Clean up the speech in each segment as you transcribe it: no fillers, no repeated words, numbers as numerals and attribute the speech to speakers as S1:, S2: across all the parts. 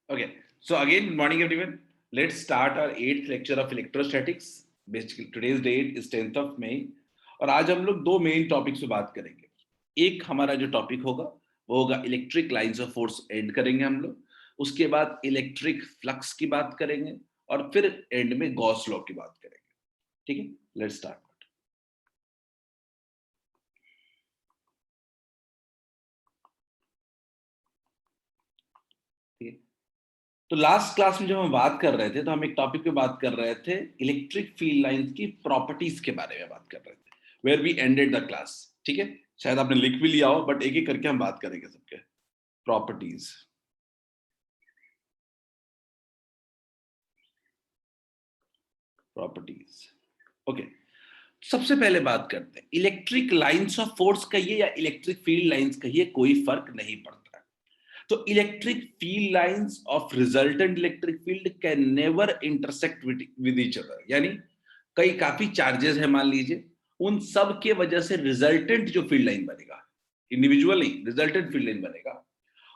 S1: Okay, so again, good morning everyone. Let's start our 8th lecture of electrostatics. Basically, today's date is 10th of May और आज हम लोग दो main topics पे बात करेंगे। एक हमारा जो टॉपिक होगा वो होगा electric lines of force and करेंगे हम लोग। उसके बाद इलेक्ट्रिक फ्लक्स की बात करेंगे और फिर एंड में गॉस लॉ की बात करेंगे। ठीक है, लेट्स स्टार्ट। ठीक है, तो लास्ट क्लास में जब हम बात कर रहे थे तो हम एक टॉपिक पे बात कर रहे थे इलेक्ट्रिक फील्ड लाइंस की प्रॉपर्टीज के बारे में बात कर रहे थे, where we ended the class. ठीक है, शायद आपने लिख भी लिया हो, बट एक एक करके हम बात करेंगे सबके प्रॉपर्टीज। ओके, सबसे पहले बात करते हैं इलेक्ट्रिक लाइंस ऑफ फोर्स कहिए या इलेक्ट्रिक फील्ड लाइंस कहिए, कोई फर्क नहीं पड़ता है। तो electric field lines of resultant electric field can never intersect with each other, यानी कई काफी चार्जेस है मान लीजिए, उन सब के वजह से रिजल्टेंट जो फील्ड लाइन बनेगा, इंडिविजुअल नहीं, रिजल्टेंट फील्ड लाइन बनेगा,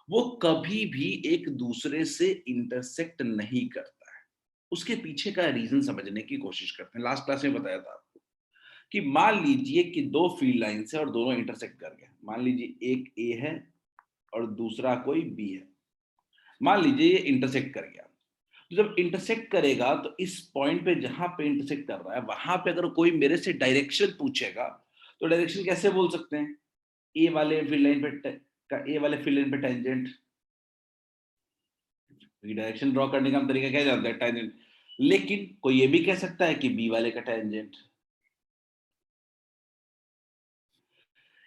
S1: वो कभी भी एक दूसरे से इंटरसेक्ट नहीं करता है। उसके पीछे का रीजन समझने की कोशिश करते हैं। लास्ट क्लास में बताया था आपको कि मान लीजिए कि दो फील्ड लाइन है और दोनों इंटरसेक्ट कर गए। मान लीजिए एक ए है और दूसरा कोई बी है। मान लीजिए ये इंटरसेक्ट कर गया, तो जब इंटरसेक्ट करेगा तो इस पॉइंट पे जहां पे इंटरसेक्ट कर रहा है वहां पे अगर कोई मेरे से डायरेक्शन पूछेगा तो डायरेक्शन कैसे बोल सकते हैं? ए वाले फील्ड लाइन पे का ए वाले फील्ड लाइन पे टेंजेंट, डायरेक्शन ड्रॉ करने का हम तरीका क्या जानते हैं? टेंजेंट। लेकिन कोई ये भी कह सकता है कि बी वाले का टेंजेंट।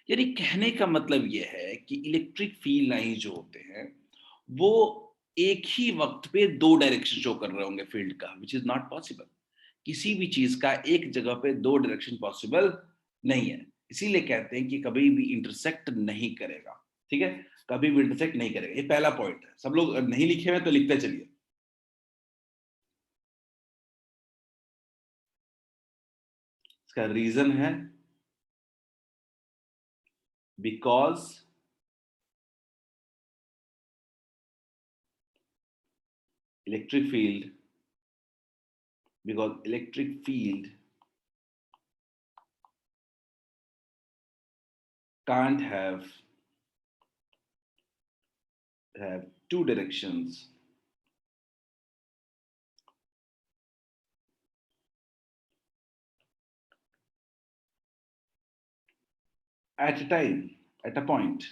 S1: यानी कहने का मतलब ये है कि इलेक्ट्रिक फील्ड लाइन जो होते हैं वो एक ही वक्त पे दो डायरेक्शन शो कर रहे होंगे फील्ड का, विच इज नॉट पॉसिबल। किसी भी चीज का एक जगह पे दो डायरेक्शन पॉसिबल नहीं है, इसीलिए कहते हैं कि कभी भी इंटरसेक्ट नहीं करेगा। ठीक है, कभी भी इंटरसेक्ट नहीं करेगा। ये पहला पॉइंट है। सब लोग नहीं लिखे हुए तो लिखते चलिए। इसका रीजन है because electric field because electric field can't have two directions at a time, at a point.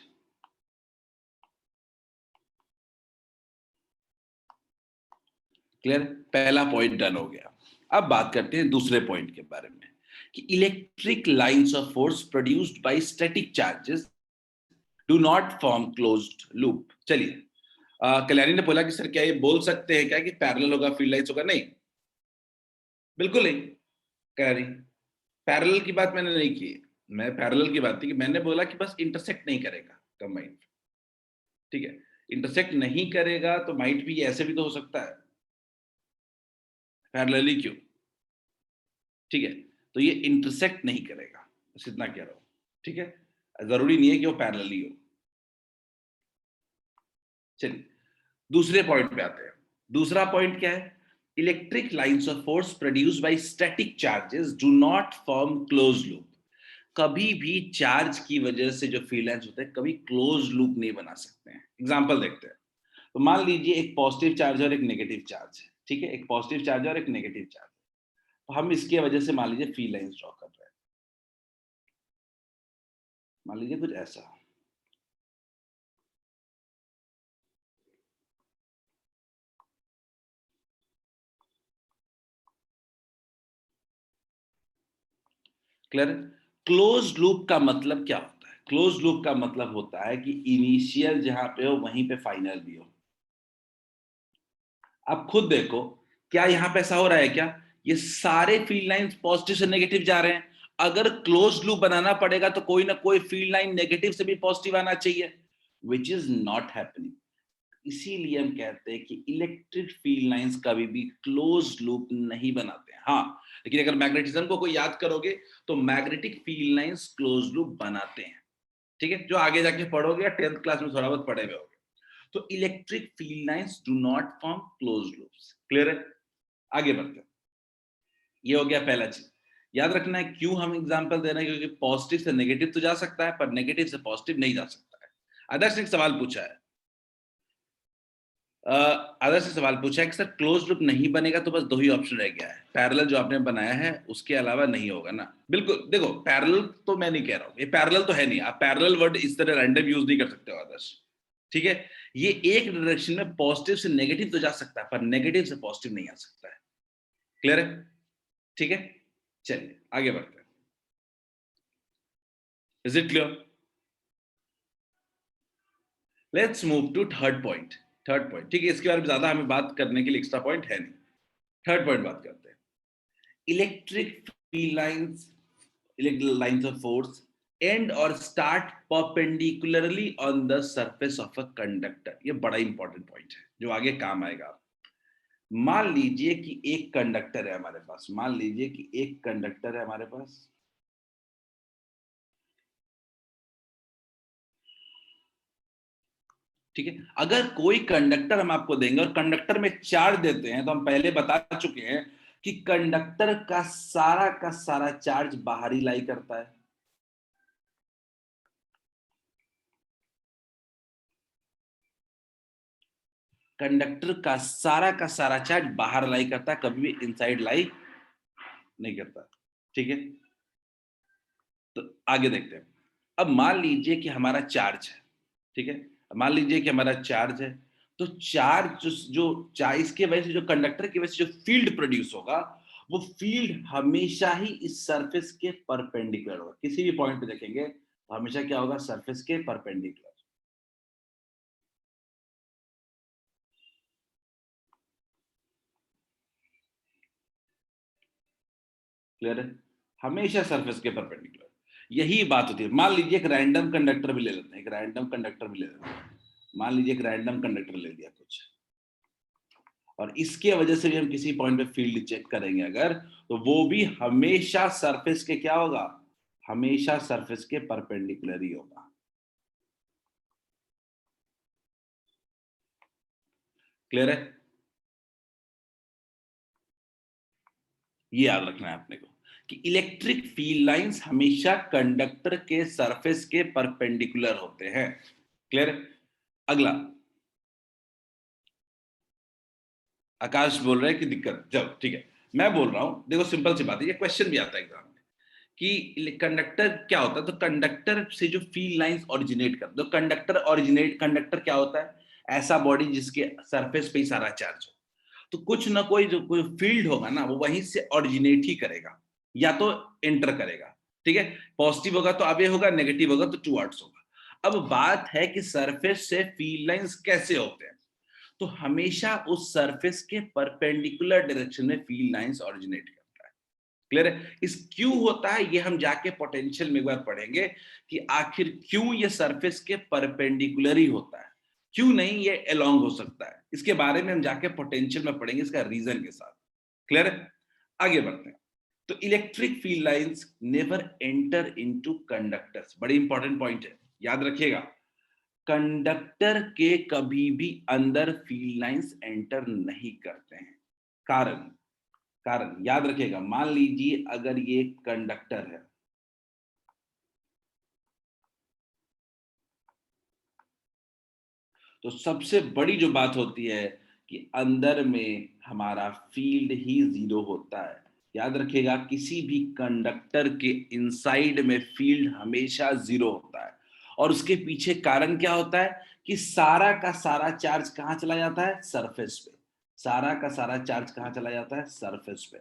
S1: Clear? पहला पॉइंट डन हो गया। अब बात करते हैं दूसरे पॉइंट के बारे में कि electric lines of force produced by static charges do not form closed loop. चलिए, कल्याणी ने बोला कि सर क्या ये बोल सकते हैं क्या कि पैरेलल होगा फील्ड लाइंस होगा? नहीं, बिल्कुल नहीं। कल्याणी, पैरेलल की बात मैंने नहीं की। मैं पैरेलल की बात थी कि मैंने बोला कि बस इंटरसेक्ट नहीं करेगा कंबाइंड। ठीक है, इंटरसेक्ट नहीं करेगा तो माइट भी ऐसे भी तो हो सकता है, पैरेलली क्यों? ठीक है, तो ये इंटरसेक्ट नहीं करेगा, बस इतना कह रहा हूं। ठीक है, जरूरी नहीं है कि वो पैरेलली हो। चलिए दूसरे पॉइंट पे आते हैं। दूसरा पॉइंट क्या है? Electric lines of force produced by static charges do not form close loop. कभी भी चार्ज की वजह से जो फील्ड लाइंस होते हैं कभी क्लोज लूप नहीं बना सकते हैं। एग्जांपल देखते हैं। तो मान लीजिए एक पॉजिटिव चार्ज और एक नेगेटिव चार्ज है। ठीक है, एक पॉजिटिव चार्ज और एक नेगेटिव चार्ज। तो हम इसके वजह से मान लीजिए फील्ड लाइंस ड्रॉ कर रहे हैं। मान लीजिए कुछ ऐसा। क्लियर? क्लोज लूप का मतलब क्या होता है? क्लोज लूप का मतलब होता है कि इनिशियल जहां पे हो वहीं पे फाइनल भी हो। अब खुद देखो, क्या यहां पे ऐसा हो रहा है क्या? ये सारे फील्ड लाइंस पॉजिटिव से नेगेटिव जा रहे हैं। अगर क्लोज लूप बनाना पड़ेगा तो कोई ना कोई फील्ड लाइन नेगेटिव से भी पॉजिटिव आना चाहिए, विच इज नॉट हैपनिंग। इसीलिए हम कहते हैं कि इलेक्ट्रिक फील्ड लाइंस कभी भी क्लोज लूप नहीं बनाते हैं। हाँ, लेकिन अगर मैग्नेटिज्म को कोई याद करोगे तो magnetic field lines close loop बनाते हैं। ठीक है, जो आगे जाके पढ़ोगे या 10th क्लास में थोड़ा बहुत पढ़े हुए होगे। तो electric field lines do not form closed loops. Clear है? आगे बढ़ते हैं। ये हो गया पहला चीज। याद रखना है क्यों हम एग्जांपल दे रहे हैं, क्योंकि पॉजिटिव से नेगेटिव तो जा सकता है पर नेगेटिव से पॉजिटिव नहीं जा सकता है। आदर्श ने एक सवाल पूछा है, आदर्श ने सवाल पूछा है कि सर क्लोज लूप नहीं बनेगा तो बस दो ही ऑप्शन रह गया है, पैरेलल जो आपने बनाया है उसके अलावा नहीं होगा ना। बिल्कुल, देखो पैरेलल तो मैं नहीं कह रहा हूं, ये पैरेलल तो है नहीं, आप पैरेलल वर्ड इस तरह रैंडम यूज नहीं कर सकते हो आदर्श। ठीक है, ये एक डायरेक्शन में पॉजिटिव से नेगेटिव तो जा सकता है पर नेगेटिव से पॉजिटिव नहीं आ सकता है। क्लियर है? ठीक है, चलिए आगे बढ़ते हैं। Is it clear? Let's move to third point. Third point, ठीक है, इसके बारे में ज्यादा हमें बात करने के लिए एक्स्ट्रा पॉइंट है नहीं। थर्ड पॉइंट बात करते हैं। Electric field lines, electric lines of force end or start perpendicularly on the surface of a conductor। ये बड़ा इंपॉर्टेंट पॉइंट है जो आगे काम आएगा। मान लीजिए कि एक कंडक्टर है हमारे पास, मान लीजिए कि एक कंडक्टर है हमारे पास, ठीक है। अगर कोई कंडक्टर हम आपको देंगे और कंडक्टर में चार्ज देते हैं, तो हम पहले बता चुके हैं कि कंडक्टर का सारा चार्ज बाहर ही लाई करता है। कंडक्टर का सारा चार्ज बाहर लाई करता है, कभी भी इनसाइड लाई नहीं करता। ठीक है, तो आगे देखते हैं। अब मान लीजिए कि हमारा चार्ज है, ठीक है, मान लीजिए कि हमारा चार्ज है, तो चार्ज इसके वजह से जो कंडक्टर की वजह से जो फील्ड प्रोड्यूस होगा, वो फील्ड हमेशा ही इस सरफेस के परपेंडिकुलर होगा। किसी भी पॉइंट पे देखेंगे तो हमेशा क्या होगा, सरफेस के परपेंडिकुलर। क्लियर है? हमेशा सरफेस के परपेंडिकुलर, यही बात होती है। मान लीजिए एक रैंडम कंडक्टर भी ले लेते हैं, एक रैंडम कंडक्टर भी ले लेते हैं। मान लीजिए एक रैंडम कंडक्टर ले लिया कुछ, और इसके वजह से भी हम किसी पॉइंट पे फील्ड चेक करेंगे अगर, तो वो भी हमेशा सरफेस के क्या होगा, हमेशा सरफेस के परपेंडिकुलर ही होगा। क्लियर है? ये याद रखना है अपने को कि इलेक्ट्रिक फील्ड लाइंस हमेशा कंडक्टर के सरफेस के परपेंडिकुलर होते हैं। क्लियर? अगला, आकाश बोल रहे हैं कि दिक्कत, चलो ठीक है, मैं बोल रहा हूं, देखो सिंपल सी बात है, ये क्वेश्चन भी आता है एग्जाम में कि कंडक्टर क्या होता है। तो कंडक्टर से जो फील्ड लाइंस ओरिजिनेट कर, तो कंडक्टर क्या होता है, ऐसा बॉडी जिसके सरफेस पे ही सारा चार्ज हो। तो कुछ ना कोई जो कोई फील्ड होगा ना, वो वहीं से ओरिजिनेट ही करेगा या तो एंटर करेगा। ठीक है, पॉजिटिव होगा तो आगे होगा, नेगेटिव होगा तो टुवर्ड्स होगा। अब बात है कि सरफेस से फील्ड लाइंस कैसे होते हैं। तो हमेशा उस सरफेस के परपेंडिकुलर डायरेक्शन में फील्ड लाइंस ओरिजिनेट करता है। क्लियर है? इस क्यों होता है ये हम जाके पोटेंशियल में एक बार पढ़ेंगे कि आखिर क्यों ये सरफेस के परपेंडिकुलर ही होता है, क्यों नहीं ये अलोंग हो सकता है। इसके बारे में हम जाके पोटेंशियल में पढ़ेंगे, इसका रीजन के साथ। क्लियर है? आगे बढ़ते हैं। तो electric field lines never enter into conductors, बड़ी इंपॉर्टेंट पॉइंट है, याद रखिएगा। कंडक्टर के कभी भी अंदर फील्ड लाइंस एंटर नहीं करते हैं। कारण, कारण याद रखिएगा। मान लीजिए अगर ये कंडक्टर है, तो सबसे बड़ी जो बात होती है कि अंदर में हमारा फील्ड ही जीरो होता है। याद रखिएगा, किसी भी कंडक्टर के इनसाइड में फील्ड हमेशा जीरो होता है। और उसके पीछे कारण क्या होता है कि सारा का सारा चार्ज कहां चला जाता है, सरफेस पे। सारा का सारा चार्ज कहां चला जाता है, सरफेस पे।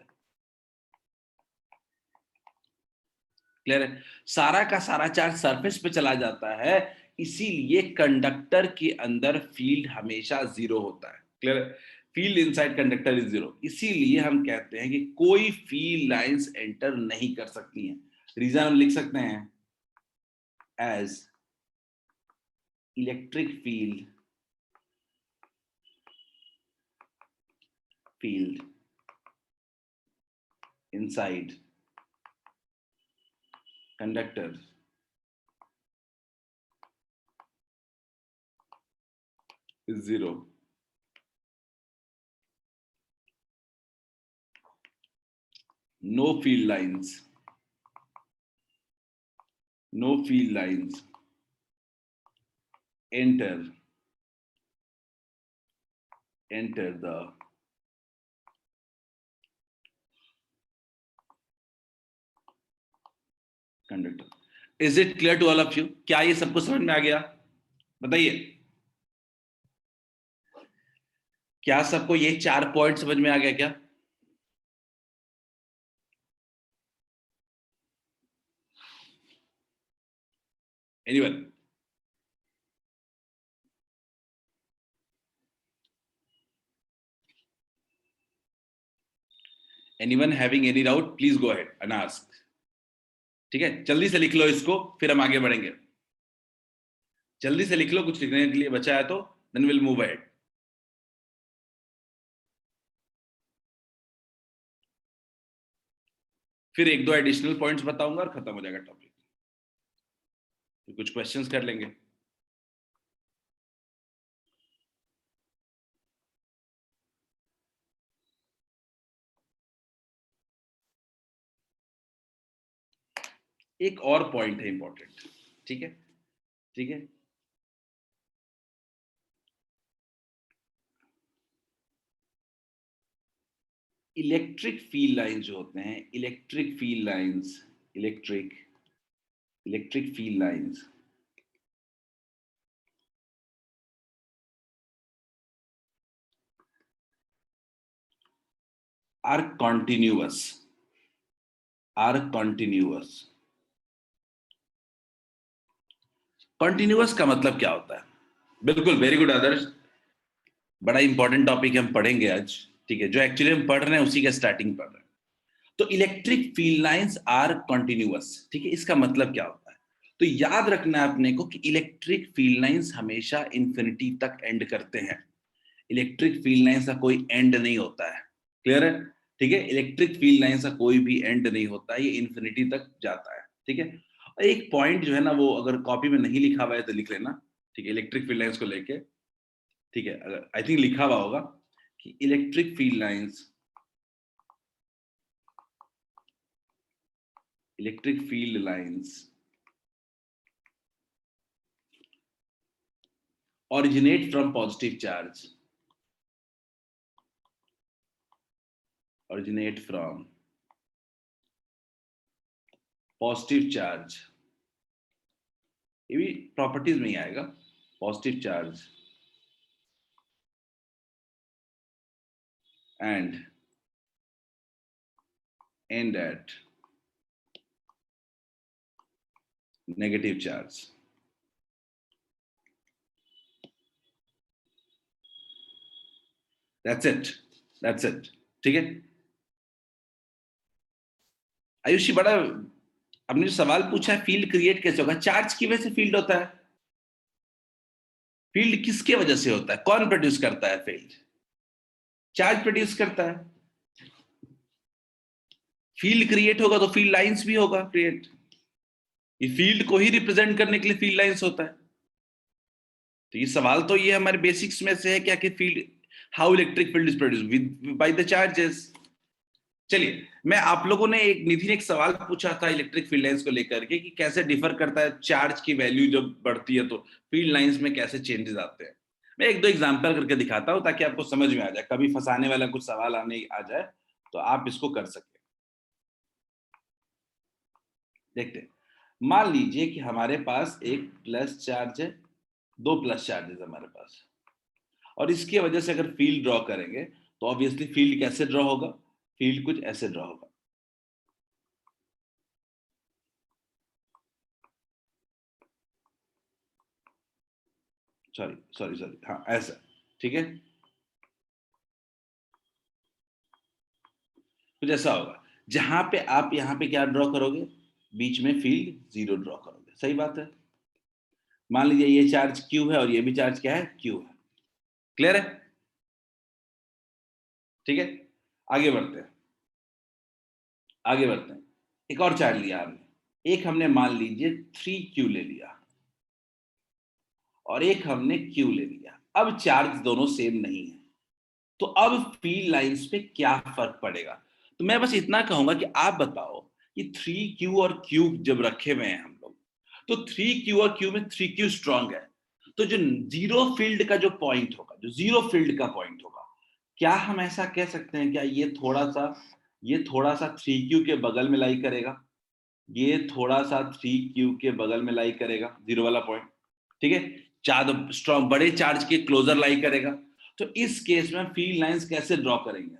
S1: क्लियर है? सारा का सारा चार्ज सरफेस पे चला जाता है, इसीलिए कंडक्टर के अंदर फील्ड हमेशा जीरो होता है। क्लियर है? Field inside conductor is zero, इसीलिए हम कहते हैं कि कोई फील्ड लाइंस एंटर नहीं कर सकती हैं। रीजन हम लिख सकते हैं as electric field inside conductor 0. No field lines. No field lines enter the conductor. Is it clear to all of you? क्या ये सबको समझ में आ गया? बताइए, क्या सबको ये 4 पॉइंट समझ में आ गया क्या? Anyone? Anyone having any doubt? Please go ahead and ask. ठीक है, जल्दी से लिख लो इसको, फिर हम आगे बढ़ेंगे. जल्दी से लिख लो, कुछ लिखने के लिए बचा है तो then we'll move ahead. फिर एक दो एडिशनल पॉइंट्स बताऊंगा और खत्म हो जाएगा टॉपिक. फिर कुछ क्वेश्चंस कर लेंगे. एक और पॉइंट है इंपॉर्टेंट. ठीक है, ठीक है. इलेक्ट्रिक फील्ड लाइंस जो होते हैं, electric field lines are continuous. Continuous का मतलब क्या होता है? बिल्कुल, वेरी गुड आदर्श. बड़ा इंपॉर्टेंट टॉपिक हम पढ़ेंगे आज. ठीक है, जो एक्चुअली हम पढ़ रहे हैं उसी का स्टार्टिंग पढ़ रहे हैं. तो electric field lines are continuous. ठीक है, इसका मतलब क्या होता है? तो याद रखना है अपने को कि इलेक्ट्रिक फील्ड लाइंस हमेशा इंफिनिटी तक एंड करते हैं. इलेक्ट्रिक फील्ड लाइंस का कोई एंड नहीं होता है. क्लियर है? ठीक है, इलेक्ट्रिक फील्ड लाइंस का कोई भी एंड नहीं होता है, ये इंफिनिटी तक जाता है. ठीक है, और एक पॉइंट जो है ना, वो अगर कॉपी में नहीं लिखा हुआ है तो लिख लेना. ठीक है, इलेक्ट्रिक फील्ड लाइंस को लेके. ठीक है, अगर आई थिंक लिखा हुआ होगा कि electric field lines originate from positive charge. Originate from positive charge. ये भी प्रॉपर्टीज में ही आएगा. Positive charge and end at negative charge. That's it. ठीक है. आयुषी, बड़ा आपने जो सवाल पूछा है, फील्ड क्रिएट कैसे होगा? चार्ज की वजह से फील्ड होता है. फील्ड किसके वजह से होता है? कौन प्रोड्यूस करता है फील्ड? चार्ज प्रोड्यूस करता है. फील्ड क्रिएट होगा तो फील्ड लाइंस भी होगा क्रिएट. ये फील्ड को ही रिप्रेजेंट करने के लिए फील्ड लाइंस होता है. तो ये सवाल तो ये हमारे बेसिक्स में से है क्या कि field, how electric field is produced by the charges. चलिए, मैं आप लोगों ने निधि ने एक सवाल पूछा था इलेक्ट्रिक फील्ड लाइंस को लेकर के कि कैसे डिफर करता है चार्ज की वैल्यू जब बढ़ती है तो फील्ड लाइंस में कैसे चेंजेस आते हैं. मैं एक दो एग्जांपल करके दिखाता हूं ताकि आपको समझ में आ जाए, कभी फंसाने वाला कुछ सवाल आने आ जाए तो आप इसको कर सके. देखते हैं. मान लीजिए कि हमारे पास एक प्लस चार्ज है, दो प्लस चार्जेस हमारे पास, और इसकी वजह से अगर फील्ड ड्रॉ करेंगे तो ऑब्वियसली फील्ड कैसे ड्रॉ होगा? फील्ड कुछ ऐसे ड्रॉ होगा. सॉरी, हाँ ऐसा. ठीक है, कुछ ऐसा होगा जहां पे आप यहां पे क्या ड्रॉ करोगे? बीच में फील्ड 0 ड्रॉ करोगे. सही बात है. मान लीजिए ये चार्ज Q है और ये भी चार्ज क्या है? Q है. क्लियर है? ठीक है, आगे बढ़ते हैं. एक और चार्ज लिया हमने. एक हमने मान लीजिए 3Q ले लिया और एक हमने Q ले लिया. अब चार्ज दोनों सेम नहीं है, तो अब फील्ड लाइंस पे क्या फर्क पड़ेगा? तो मैं बस इतना कहूंगा कि आप बताओ कि 3Q और Q जब रखे हुए हैं हम लोग, तो 3Q और Q में 3Q स्ट्रांग है, तो जो जीरो फील्ड का जो पॉइंट होगा, जो जीरो फील्ड का पॉइंट होगा, क्या हम ऐसा कह सकते हैं, क्या ये थोड़ा सा 3Q के बगल में लाई करेगा, ये थोड़ा सा 3Q के बगल में लाई करेगा, जीरो वाला पॉइंट, ठीक है, चार स्ट्रॉन्ग बड़े चार्ज के क्लोजर लाई करेगा। तो इस केस में फील्ड लाइंस कैसे ड्रॉ करेंगे?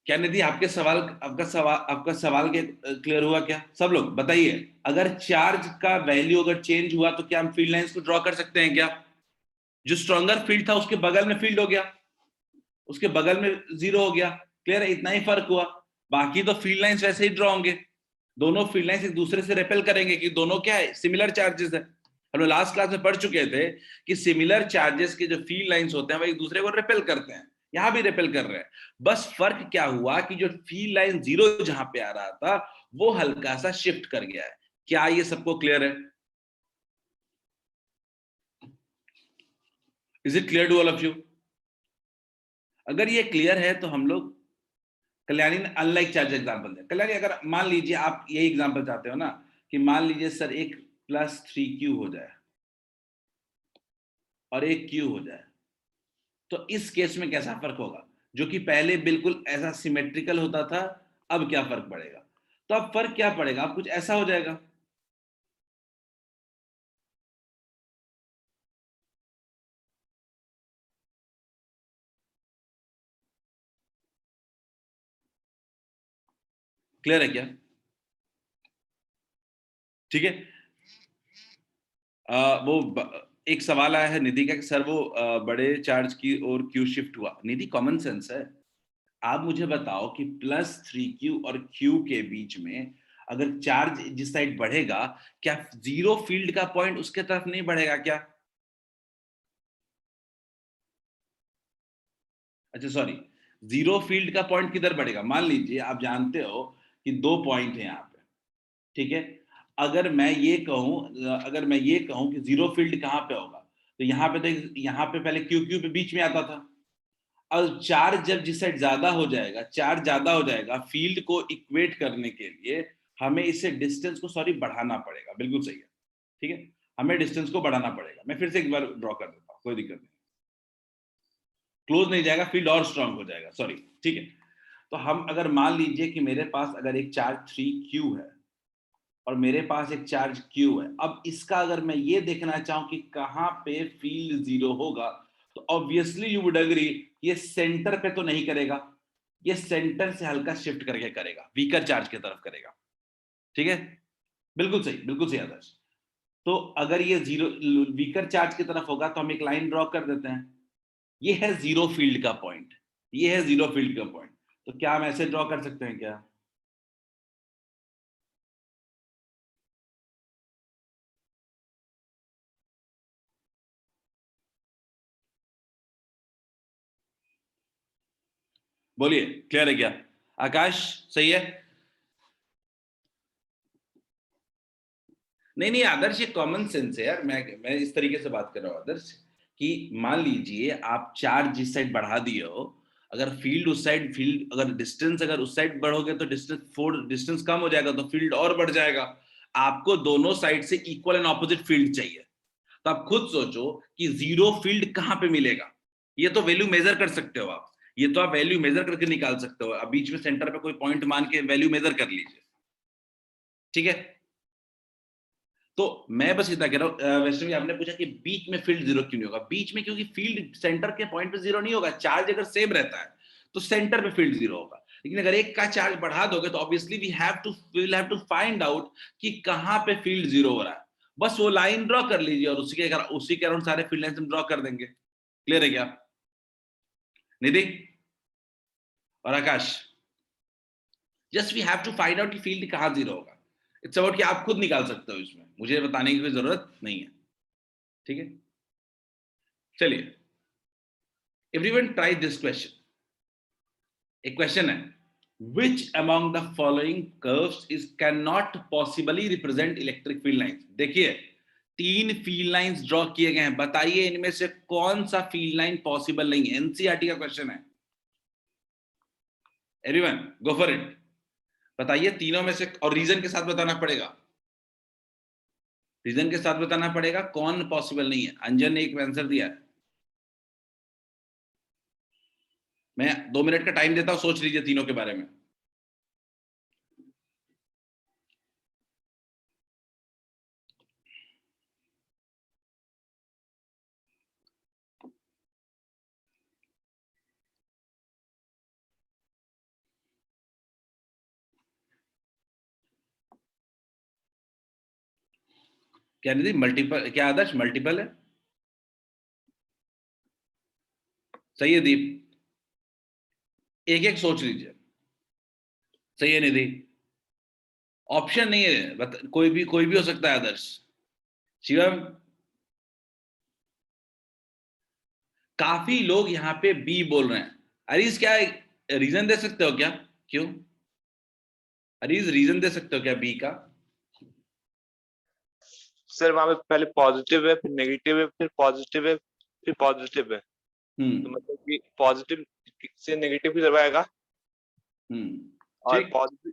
S1: क्या निधि, आपका सवाल के क्लियर हुआ क्या? सब लोग बताइए, अगर चार्ज का वैल्यू अगर चेंज हुआ तो क्या हम फील्ड लाइंस को ड्रॉ कर सकते हैं क्या? जो स्ट्रॉन्गर फील्ड था उसके बगल में फील्ड हो गया, उसके बगल में जीरो हो गया, क्लियर है? इतना ही फर्क हुआ, बाकी तो फील्ड लाइंस वैसे ही ड्रॉ होंगे। दोनों फील्ड लाइंस एक दूसरे से रेपेल करेंगे कि दोनों क्या है, सिमिलर चार्जेस है। हम लोग लास्ट क्लास में पढ़ चुके थे कि सिमिलर चार्जेस के जो फील्ड लाइंस होते हैं वो एक दूसरे को रेपेल करते हैं, यहां भी रेपेल कर रहे हैं। बस फर्क क्या हुआ कि जो फील्ड लाइन जीरो जहां पे आ रहा था वो हल्का सा शिफ्ट कर गया है। क्या ये सबको क्लियर है? Is it clear to all of you? अगर ये क्लियर है तो हम लोग कल्याणी ने अनलाइक चार्ज एग्जाम्पल दिया। कल्याणी, अगर मान लीजिए आप यही एग्जाम्पल चाहते हो ना, कि मान लीजिए सर एक +3Q हो जाए और एक Q हो जाए, तो इस केस में कैसा फर्क होगा? जो कि पहले बिल्कुल ऐसा सिमेट्रिकल होता था, अब क्या फर्क पड़ेगा? तो अब फर्क क्या पड़ेगा, अब कुछ ऐसा हो जाएगा। क्लियर है क्या? ठीक है। एक सवाल आया है निधि का कि सर वो बड़े चार्ज की ओर क्यू शिफ्ट हुआ। निधि, कॉमन सेंस है। आप मुझे बताओ कि +3Q और Q के बीच में अगर चार्ज जिस साइड बढ़ेगा, क्या जीरो फील्ड का पॉइंट उसके तरफ नहीं बढ़ेगा क्या? अच्छा सॉरी, जीरो फील्ड का पॉइंट किधर बढ़ेगा? मान लीजिए आप जानते हो कि दो पॉइंट है यहाँ पे, ठीक है। अगर मैं ये कहूं कि जीरो फील्ड कहां पे होगा, तो यहाँ पे पहले क्यू क्यू पे बीच में आता था। अब चार्ज जब जिस साइड ज्यादा हो जाएगा, चार्ज ज्यादा हो जाएगा, फील्ड को इक्वेट करने के लिए हमें इसे डिस्टेंस को सॉरी बढ़ाना पड़ेगा। बिल्कुल सही है, ठीक है, हमें डिस्टेंस को बढ़ाना पड़ेगा। मैं फिर से एक बार ड्रॉ कर देता हूँ, कोई दिक्कत नहीं। क्लोज नहीं जाएगा, फील्ड और स्ट्रांग हो जाएगा, सॉरी, ठीक है। तो हम अगर मान लीजिए कि मेरे पास अगर एक चार्ज 3Q है और मेरे पास एक चार्ज Q है, अब इसका अगर मैं ये देखना चाहूं कि कहां पे फील्ड जीरो होगा, तो ऑब्वियसली यू वुड एग्री ये सेंटर पे तो नहीं करेगा, ये सेंटर से हल्का शिफ्ट करके करेगा, वीकर चार्ज की तरफ करेगा, ठीक है। बिल्कुल सही आदर्श। तो अगर ये जीरो वीकर चार्ज की तरफ होगा तो हम एक लाइन ड्रॉ कर देते हैं, ये है जीरो फील्ड का पॉइंट, ये है जीरो फील्ड का पॉइंट। तो क्या हम ऐसे ड्रॉ कर सकते हैं क्या? बोलिए, क्लियर है क्या? आकाश, सही है? नहीं नहीं आदर्श, ये कॉमन सेंस है यार। मैं इस तरीके से बात कर रहा हूँ आदर्श, कि मान लीजिए आप चार्ज जिस साइड बढ़ा दिए हो, अगर फील्ड उस साइड, फील्ड अगर डिस्टेंस अगर उस साइड बढ़ोगे तो डिस्टेंस कम हो जाएगा, तो फील्ड और बढ़ जाएगा। आपको दोनों साइड से इक्वल एंड ऑपोजिट फील्ड चाहिए। तो आप खुद सोचो कि जीरो फील्ड कहां पे मिलेगा। ये तो वैल्यू मेजर कर सकते हो आप, ये तो आप वैल्यू मेजर करके निकाल सकते हो। अब बीच में सेंटर पे कोई पॉइंट मान के वैल्यू मेजर कर लीजिए, ठीक है। तो मैं बस इतना कह रहा हूँ, वैष्णवी आपने पूछा कि बीच में फील्ड जीरो क्यों नहीं होगा। बीच में क्योंकि फील्ड सेंटर के पॉइंट पे जीरो नहीं होगा, चार्ज अगर सेम रहता है तो सेंटर पे फील्ड जीरो होगा। लेकिन अगर एक का चार्ज बढ़ा दोगे तो obviously we have to find out कि कहां पे फील्ड जीरो हो रहा है। बस वो लाइन ड्रॉ कर लीजिए और उसी के अराउंड सारे फील्ड लाइन हम ड्रॉ कर देंगे। क्लियर है क्या? निधि और Akash, just we have to find out कि फील्ड कहां जीरो होगा। इट्स अबाउट कि आप खुद निकाल सकते हो, इसमें मुझे बताने की कोई जरूरत नहीं है, ठीक है। चलिए, एवरीवन ट्राई दिस क्वेश्चन। एक क्वेश्चन है, which among the following curves is can not possibly represent electric field lines. देखिए, 3 फील्ड लाइंस ड्रॉ किए गए हैं, बताइए इनमें से कौन सा फील्ड लाइन पॉसिबल नहीं है। एनसीईआरटी का क्वेश्चन है, एवरीवन गो फॉर इट। बताइए तीनों में से, और रीजन के साथ बताना पड़ेगा, रीजन के साथ बताना पड़ेगा कौन पॉसिबल नहीं है। अंजन ने एक आंसर दिया है, मैं 2 मिनट का टाइम देता हूं, सोच लीजिए तीनों के बारे में। क्या निधि मल्टीपल, क्या आदर्श मल्टीपल है? सही है दीप, एक एक सोच लीजिए। सही है निधि, ऑप्शन नहीं है, कोई भी हो सकता है आदर्श। शिवम, काफी लोग यहाँ पे बी बोल रहे हैं। अरीज क्या रीजन दे सकते हो क्या, क्यों? अरीज रीजन दे सकते हो क्या बी का?
S2: सर वहां पे पहले पॉजिटिव है, फिर नेगेटिव है, फिर पॉजिटिव है, फिर पॉजिटिव है, तो मतलब कि पॉजिटिव से नेगेटिव की तरफ आएगा और
S1: ठीक,
S2: पॉजिटिव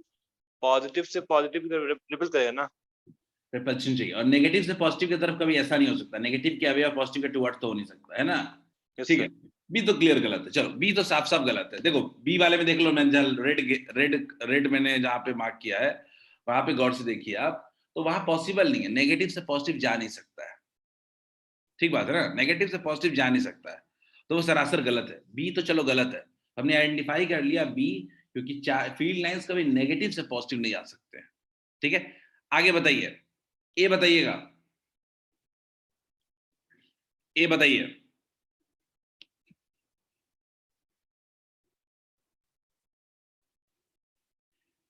S2: पॉजिटिव से पॉजिटिव की तरफ रिपल करेगा ना।
S1: रिपल्शन चाहिए, और नेगेटिव से पॉजिटिव की तरफ कभी ऐसा नहीं हो सकता, नेगेटिव के अवे पॉजिटिव के टुवर्ड्स तो हो नहीं सकता, है ना?
S2: यस
S1: ठीक है,
S2: सर।
S1: बी तो क्लियर गलत है। चलो, बी तो साफ साफ गलत है। देखो बी वाले में देख लो, मैंने जहाँ रेड मैंने जहां पे मार्क किया है, वहां पे गौर से देखिए आप, तो वहां पॉसिबल नहीं है, नेगेटिव से पॉजिटिव जा नहीं सकता है। ठीक बात है ना, नेगेटिव से पॉजिटिव जा नहीं सकता है, तो वो सरासर गलत है। बी तो चलो गलत है, हमने आइडेंटिफाई कर लिया बी, क्योंकि फील्ड लाइंस कभी नेगेटिव से पॉजिटिव नहीं जा सकते हैं। ठीक है, आगे बताइए, ए बताइएगा, ए बताइए।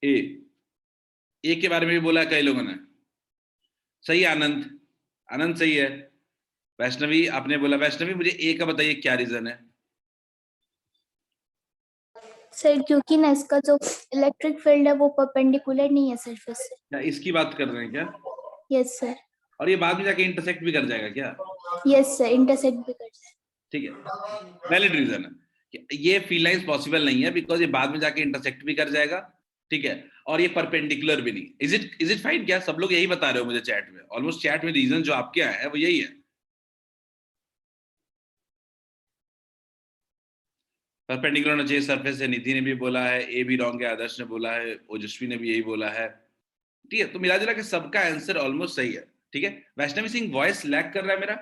S1: ए, ए के बारे में भी बोला कई लोगों ने। सही है आनंद, आनंद सही है। वैष्णवी आपने बोला, वैष्णवी मुझे ए का बताइए क्या रीजन है?
S3: सर क्योंकि ना इसका जो इलेक्ट्रिक फील्ड है वो परपेंडिकुलर नहीं है सरफेस से।
S1: क्या इसकी बात कर रहे हैं क्या?
S3: Yes sir.
S1: और ये बाद में जाके इंटरसेक्ट भी कर जाएगा क्या?
S3: यस सर, इंटरसेक्ट भी कर सकते।
S1: ठीक है, वैलिड रीजन है कि ये फील्ड लाइंस पॉसिबल नहीं है, बिकॉज ये बाद में जाके इंटरसेक्ट भी कर जाएगा। ठीक है, और ये परपेंडिकुलर भी नहीं। Is it fine? क्या सब लोग यही बता रहे हो मुझे चैट में? ऑलमोस्ट चैट में रीजन जो आपके आए हैं वो यही है, परपेंडिकुलर होना चाहिए सरफेस से। निधि ने भी बोला है, ए भी रॉन्ग है, आदर्श ने बोला है, ओजस्वी ने भी यही बोला है। ठीक है, तो मिला जुला के सबका आंसर ऑलमोस्ट सही है। ठीक है, वैष्णवी सिंह वॉइस लैग कर रहा है मेरा,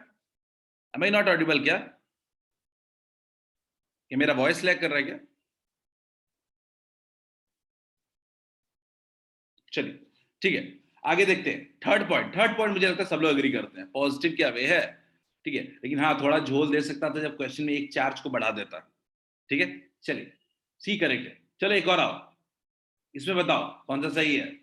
S1: एम आई नॉट ऑडिबल क्या? कि मेरा वॉइस लैग कर रहा है क्या? चलिए ठीक है, आगे देखते हैं। थर्ड पॉइंट मुझे लगता है सब लोग एग्री करते हैं, पॉजिटिव क्या वे है। ठीक है, लेकिन हाँ थोड़ा झोल दे सकता था जब क्वेश्चन में एक चार्ज को बढ़ा देता। ठीक है, चलिए, सी करेक्ट है। चलो एक और आओ, इसमें बताओ कौन सा सही है।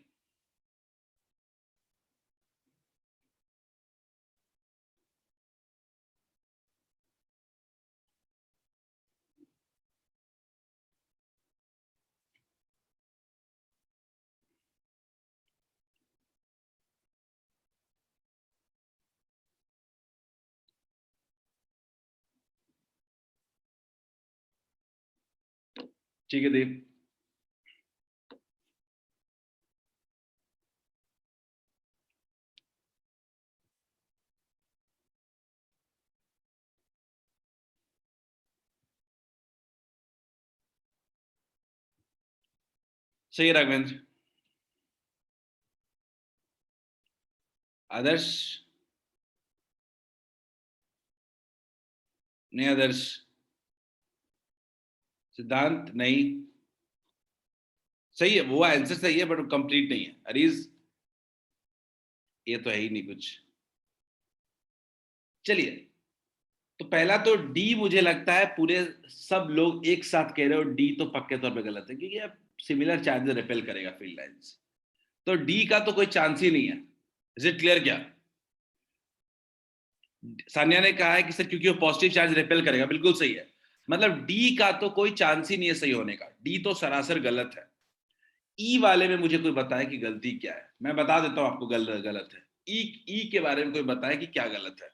S1: ठीक है देव, सही है राघवेंद्र। आदर्श, नहीं आदर्श। सिद्धांत नहीं, सही है वो आंसर सही है, बट कंप्लीट नहीं है। अरीज, ये तो है ही नहीं कुछ। चलिए, तो पहला तो डी मुझे लगता है पूरे सब लोग एक साथ कह रहे हो डी तो पक्के तौर पे गलत है, क्योंकि अब सिमिलर चार्जेस रिपेल करेगा फील्ड लाइंस। तो डी का तो कोई चांस ही नहीं है। Is it clear? क्या सानिया ने कहा है कि सर क्योंकि वो पॉजिटिव चार्ज रिपेल करेगा, बिल्कुल सही है। मतलब डी का तो कोई चांस ही नहीं है सही होने का, डी तो सरासर गलत है। ई वाले में मुझे कोई बताए कि गलती क्या है, मैं बता देता हूं आपको गलत है। ई के बारे में कोई बताए कि क्या गलत है,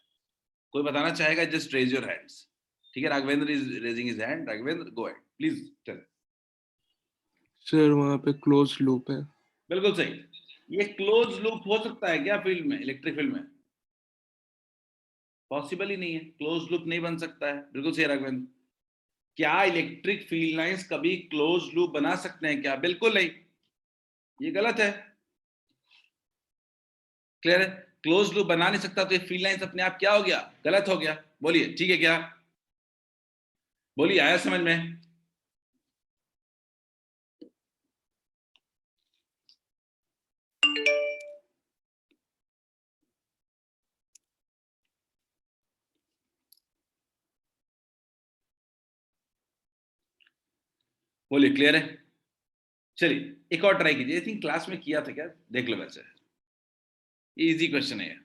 S1: कोई बताना चाहेगा? Just raise your hands. ठीक है, Raghavendra is raising his hand. Raghavendra go ahead please tell.
S4: Sir वहां पे क्लोज लूप है।
S1: बिल्कुल सही। ये क्लोज लूप हो सकता है क्या फील्ड में, इलेक्ट्रिक फील्ड में? पॉसिबल ही नहीं है, क्लोज लूप नहीं बन सकता है। बिल्कुल सही राघवेंद्र। क्या इलेक्ट्रिक फील्ड लाइंस कभी क्लोज लूप बना सकते हैं क्या? बिल्कुल नहीं, ये गलत है। क्लियर है? क्लोज लूप बना नहीं सकता तो ये फील्ड लाइंस अपने आप क्या हो गया? गलत हो गया। बोलिए ठीक है क्या? बोलिए, आया समझ में? बोलिए क्लियर है? चलिए एक और ट्राई कीजिए। आई थिंक क्लास में किया था क्या, देख लो वैसे। इजी क्वेश्चन है।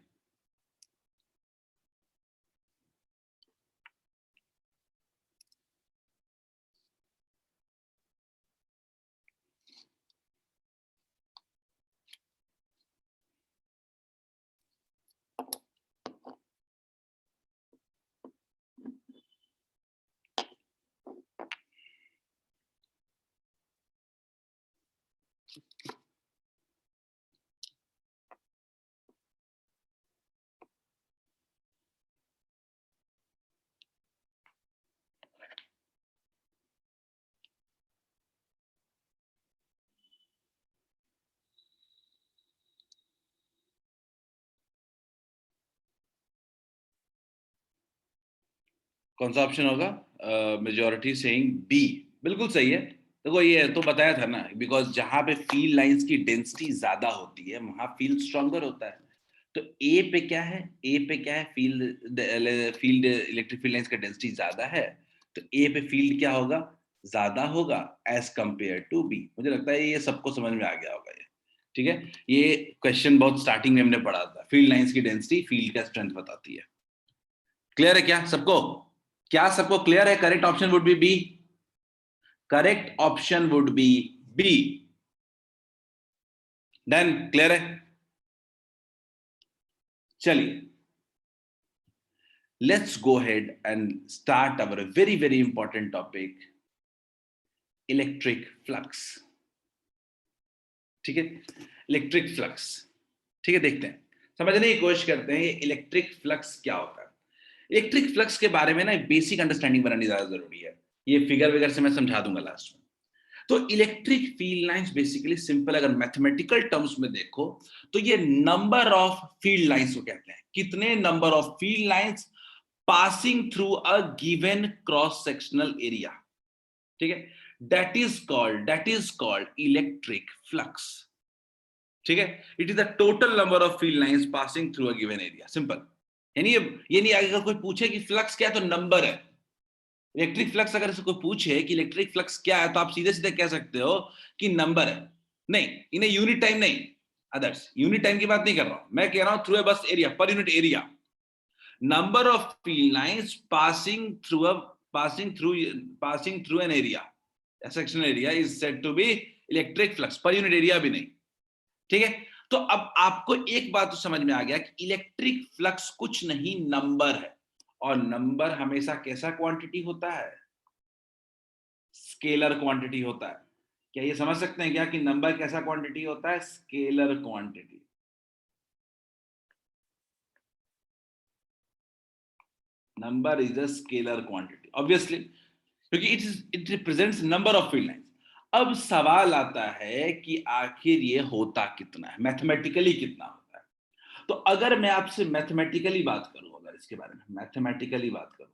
S1: कौन सा ऑप्शन होगा? Majority saying B. बिल्कुल सही है। देखो ये तो बताया था ना, बिकॉज जहां पे फील्ड लाइंस की डेंसिटी ज्यादा होती है वहां फील्ड स्ट्रॉन्गर होता है। तो ए पे क्या है? ए पे क्या है? फील्ड इलेक्ट्रिक फील्ड लाइंस का डेंसिटी ज्यादा है, तो ए पे फील्ड क्या होगा? ज्यादा होगा एज कंपेयर टू बी। मुझे लगता है ये सबको समझ में आ गया होगा ये। ठीक है, ये क्वेश्चन बहुत स्टार्टिंग में हमने पढ़ा था। फील्ड लाइंस की डेंसिटी फील्ड का स्ट्रेंथ बताती है। क्लियर है क्या सबको? क्या सबको क्लियर है? Correct option would be B. Correct option would be B. Done? Clear है? चलिए let's go ahead and start our very important topic, electric flux. ठीक है, इलेक्ट्रिक फ्लक्स। ठीक है, देखते हैं, समझने की कोशिश करते हैं ये इलेक्ट्रिक फ्लक्स क्या होता है। इलेक्ट्रिक फ्लक्स के बारे में ना बेसिक अंडरस्टैंडिंग बनानी ज्यादा जरूरी है। ये फिगर वगैरह से मैं समझा दूंगा लास्ट में। तो electric field lines basically simple, अगर मैथमेटिकल टर्म्स में देखो तो ये नंबर ऑफ फील्ड लाइंस को कहते हैं। कितने number of field lines passing through a given cross sectional area. ठीक है, that is called electric flux. ठीक है, it is the total number of field lines passing through a given area. Simple. यानी ये नहीं आगे, अगर कोई पूछे कि फ्लक्स क्या है तो नंबर है। इलेक्ट्रिक फ्लक्स अगर कोई पूछे कि इलेक्ट्रिक फ्लक्स क्या है तो आप सीधे सीधे कह सकते हो कि नंबर है। नहीं, इन्हें यूनिट टाइम नहीं, अदर्स यूनिट टाइम की बात नहीं कर रहा हूं, मैं कह रहा हूं थ्रू ए बस area, per unit area. Number of field lines passing through an area, a sectional area is said to be electric flux, per unit area भी नहीं। ठीक है, तो अब आपको एक बात तो समझ में आ गया कि इलेक्ट्रिक फ्लक्स कुछ नहीं, नंबर है। और नंबर हमेशा कैसा क्वांटिटी होता है? स्केलर क्वांटिटी होता है। क्या ये समझ सकते हैं क्या कि नंबर कैसा क्वांटिटी होता है? Scalar quantity. Number is a scalar quantity obviously, क्योंकि it represents number of field lines. अब सवाल आता है कि आखिर ये होता कितना है, मैथमेटिकली कितना होता है। तो अगर मैं आपसे मैथमेटिकली बात करूं, अगर इसके बारे में मैथमेटिकली बात करूं,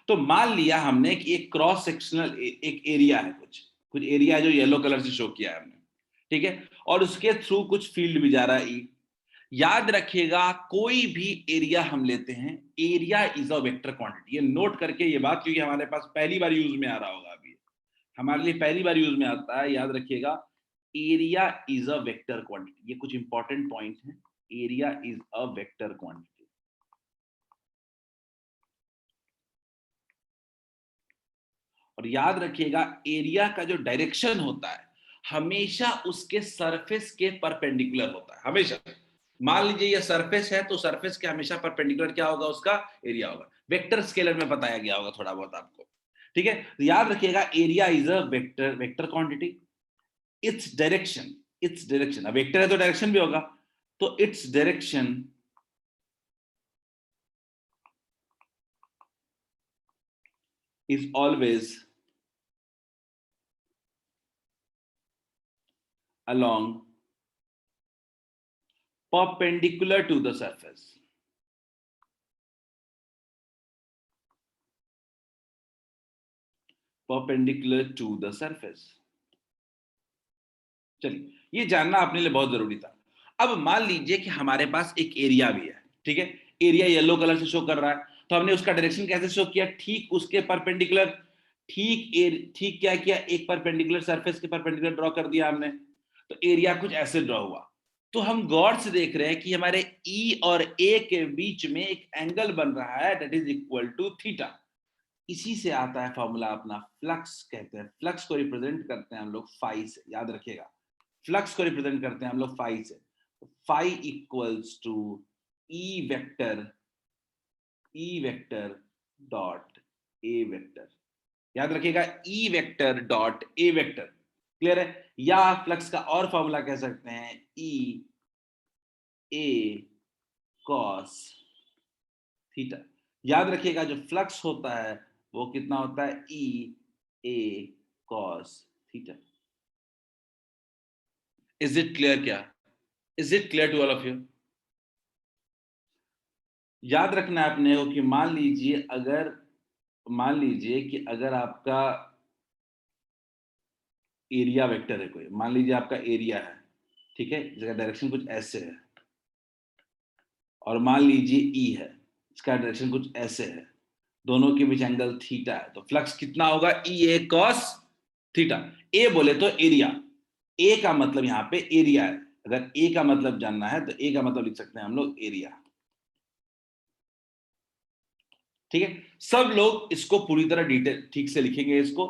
S1: तो मान लिया हमने कि एक क्रॉस सेक्शनल एक एरिया है, कुछ एरिया है जो येलो कलर से शो किया है हमने। ठीक है, और उसके थ्रू कुछ फील्ड भी जा रहा है ई। याद रखिएगा कोई भी एरिया हम लेते हैं, area is a vector quantity. ये नोट करके ये बात, क्योंकि हमारे पास पहली बार यूज में आ रहा होगा, अभी हमारे लिए पहली बार यूज में आता है। याद रखिएगा area is a vector quantity, ये कुछ इंपॉर्टेंट पॉइंट है। Area is a vector quantity. और याद रखिएगा एरिया का जो डायरेक्शन होता है हमेशा उसके सरफेस के परपेंडिकुलर होता है, हमेशा। मान लीजिए ये सरफेस है तो सरफेस के हमेशा परपेंडिकुलर क्या होगा, उसका एरिया होगा। वेक्टर स्केलर में बताया गया होगा थोड़ा बहुत आपको, ठीक है। तो याद रखिएगा area is a vector quantity. Its direction, अब वेक्टर है तो डायरेक्शन भी होगा, तो its direction is always along perpendicular to the surface. Perpendicular to the surface. चलिए ये जानना अपने लिए बहुत जरूरी था। अब मान लीजिए कि हमारे पास एक एरिया भी है, ठीक है। एरिया येलो कलर से शो कर रहा है, तो हमने उसका डायरेक्शन कैसे शो किया, ठीक उसके परपेंडिकुलर। ठीक क्या किया, एक परपेंडिकुलर सरफेस के परपेंडिकुलर ड्रॉ कर दिया हमने, तो एरिया कुछ ऐसे ड्रॉ हुआ। तो हम गौर से देख रहे हैं कि हमारे ई और ए के बीच में एक एंगल बन रहा है, that is equal to theta. इसी से आता है फॉर्मूला अपना, फ्लक्स कहते हैं। फ्लक्स को रिप्रेजेंट करते हैं हम लोग फाई से, याद रखिएगा फ्लक्स को रिप्रेजेंट करते हैं हम लोग फाई से। Phi equals to E vector dot A vector. याद रखिएगा E vector dot A vector, clear है। या फ्लक्स का और फॉर्मूला कह सकते हैं ई ए कॉस थीटा। याद रखिएगा जो फ्लक्स होता है वो कितना होता है, E A cos theta. Is it clear? क्या is it clear to all of you? याद रखना है अपने को कि मान लीजिए कि अगर आपका एरिया वेक्टर है कोई, मान लीजिए आपका एरिया है, ठीक है, इसका डायरेक्शन कुछ ऐसे है, और मान लीजिए ई है, इसका डायरेक्शन कुछ ऐसे है, दोनों के बीच एंगल थीटा है, तो फ्लक्स कितना होगा, ई ए कॉस थीटा। ए बोले तो एरिया, ए का मतलब यहाँ पे एरिया है। अगर ए का मतलब जानना है तो ए का मतलब लिख सकते हैं हम लोग एरिया, ठीक है। सब लोग इसको पूरी तरह डिटेल ठीक से लिखेंगे। इसको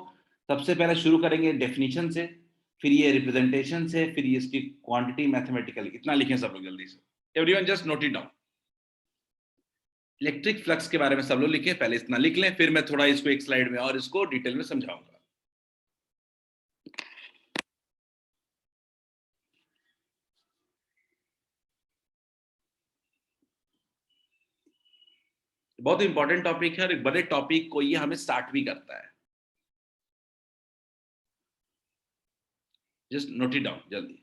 S1: सबसे पहले शुरू करेंगे डेफिनेशन से, फिर ये रिप्रेजेंटेशन से, फिर ये इसकी क्वांटिटी मैथमेटिकली। इतना लिखें सब लोग जल्दी से, everyone just note it down. Electric flux के बारे में सब लोग लिखें, पहले इतना लिख लें, फिर मैं थोड़ा इसको एक स्लाइड में और इसको डिटेल में समझाऊंगा। बहुत इंपॉर्टेंट टॉपिक है और एक बड़े टॉपिक को ये हमें स्टार्ट भी करता है। जस्ट नोट इट डाउन जल्दी।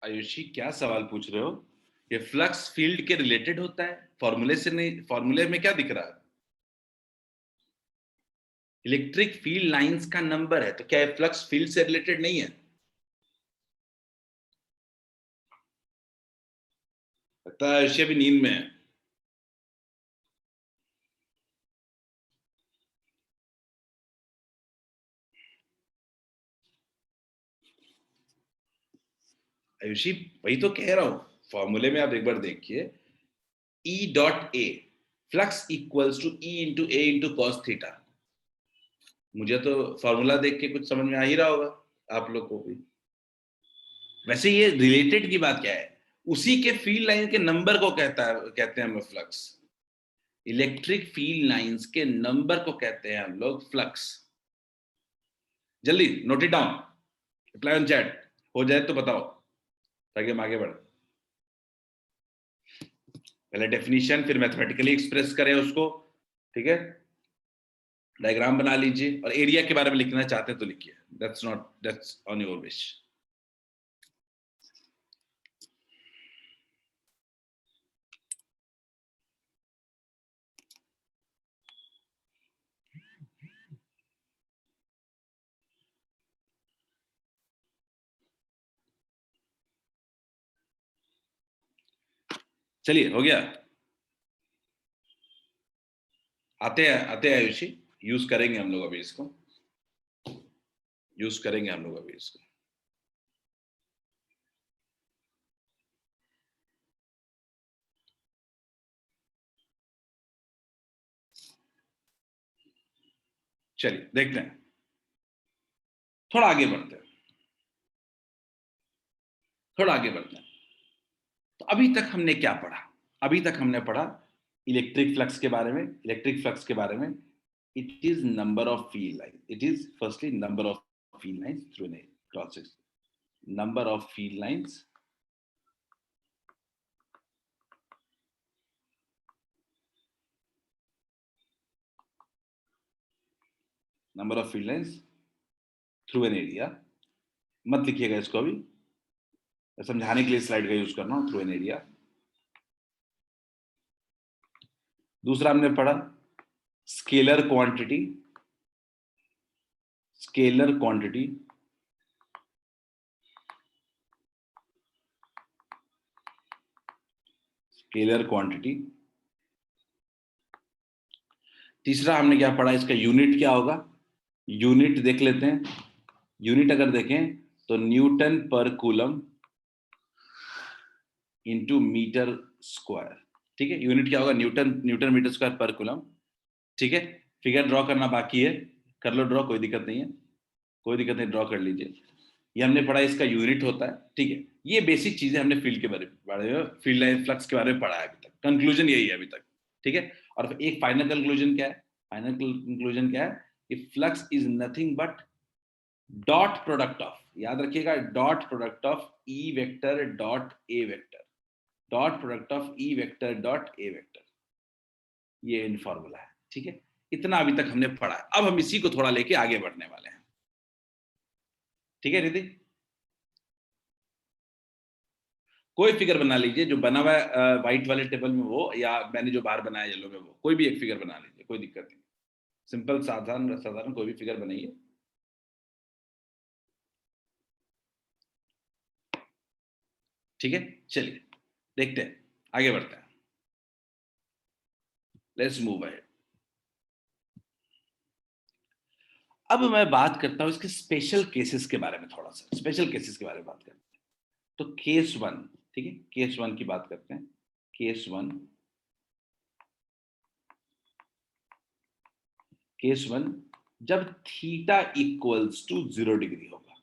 S1: आयुषी क्या सवाल पूछ रहे हो? ये फ्लक्स फील्ड के रिलेटेड होता है, फॉर्मूले से नहीं। फॉर्मूले में क्या दिख रहा है? इलेक्ट्रिक फील्ड लाइंस का नंबर है, तो क्या ये फ्लक्स फील्ड से रिलेटेड नहीं है? लगता है आयुषी अभी नींद में है। आयुषी वही तो कह रहा हूं, फॉर्मूले में आप एक बार देखिए, E dot A flux equals to E into A into cos theta. मुझे तो फॉर्मूला देख के कुछ समझ में आ ही रहा होगा आप लोग को भी। वैसे ये रिलेटेड की बात क्या है, उसी के फील्ड लाइन के नंबर को कहते हैं हम फ्लक्स। इलेक्ट्रिक फील्ड लाइंस के नंबर को कहते हैं हम लोग फ्लक्स। जल्दी note it down, reply on chat, हो जाए तो बताओ ताकि हम आगे बढ़े। पहले डेफिनेशन, फिर मैथमेटिकली एक्सप्रेस करें उसको, ठीक है। डायग्राम बना लीजिए, और एरिया के बारे में लिखना चाहते हैं तो लिखिए, दैट्स ऑन योर विश। चलिए, हो गया। आते हैं आयुषी, यूज करेंगे हम लोग अभी इसको, यूज करेंगे हम लोग अभी इसको। चलिए देखते हैं, थोड़ा आगे बढ़ते हैं, थोड़ा आगे बढ़ते हैं। तो अभी तक हमने क्या पढ़ा? अभी तक हमने पढ़ा इलेक्ट्रिक फ्लक्स के बारे में। इलेक्ट्रिक फ्लक्स के बारे में, it is number of field line, it is firstly number of field lines through an cross section, number of field lines number of field lines through an area. मत लिखिएगा इसको अभी, समझाने के लिए स्लाइड का यूज करना, थ्रू एन एरिया। दूसरा हमने पढ़ा scalar quantity, scalar quantity scalar quantity. तीसरा हमने क्या पढ़ा, इसका यूनिट क्या होगा, यूनिट देख लेते हैं। यूनिट अगर देखें तो न्यूटन पर कूलम इंटू मीटर स्क्वायर, ठीक है। यूनिट क्या होगा, न्यूटन मीटर स्क्वायर पर कूलम, ठीक है। फिगर ड्रॉ करना बाकी है, कर लो ड्रॉ, कोई दिक्कत नहीं है, कोई दिक्कत नहीं, ड्रॉ कर लीजिए। ये हमने पढ़ा, इसका यूनिट होता है, ठीक है। ये बेसिक चीजें हमने फील्ड के बारे में, फील्ड लाइन फ्लक्स के बारे में पढ़ा है अभी तक। कंक्लूजन यही है अभी तक, ठीक है। और एक फाइनल कंक्लूजन क्या है, फाइनल कंक्लूजन क्या है कि flux is nothing but dot product of, याद रखिएगा, dot product of E vector dot A vector, dot product of E vector dot A vector. ये इन फॉर्मूला है, ठीक है। इतना अभी तक हमने पढ़ा है, अब हम इसी को थोड़ा लेके आगे बढ़ने वाले हैं, ठीक है। रिद्धि, कोई फिगर बना लीजिए जो बना हुआ है व्हाइट वाले टेबल में वो, या मैंने जो बाहर बनाया येलो में वो, कोई भी एक फिगर बना लीजिए, कोई दिक्कत नहीं। सिंपल साधारण साधारण कोई भी फिगर बनाइए। ठीक है, चलिए देखते हैं, आगे बढ़ते हैं। Let's move ahead. अब मैं बात करता हूं इसके स्पेशल केसेस के बारे में, थोड़ा सा स्पेशल केसेस के बारे में बात करते हैं। तो केस वन, ठीक है, केस वन की बात करते हैं। केस वन, केस वन, जब थीटा इक्वल्स टू 0 डिग्री होगा,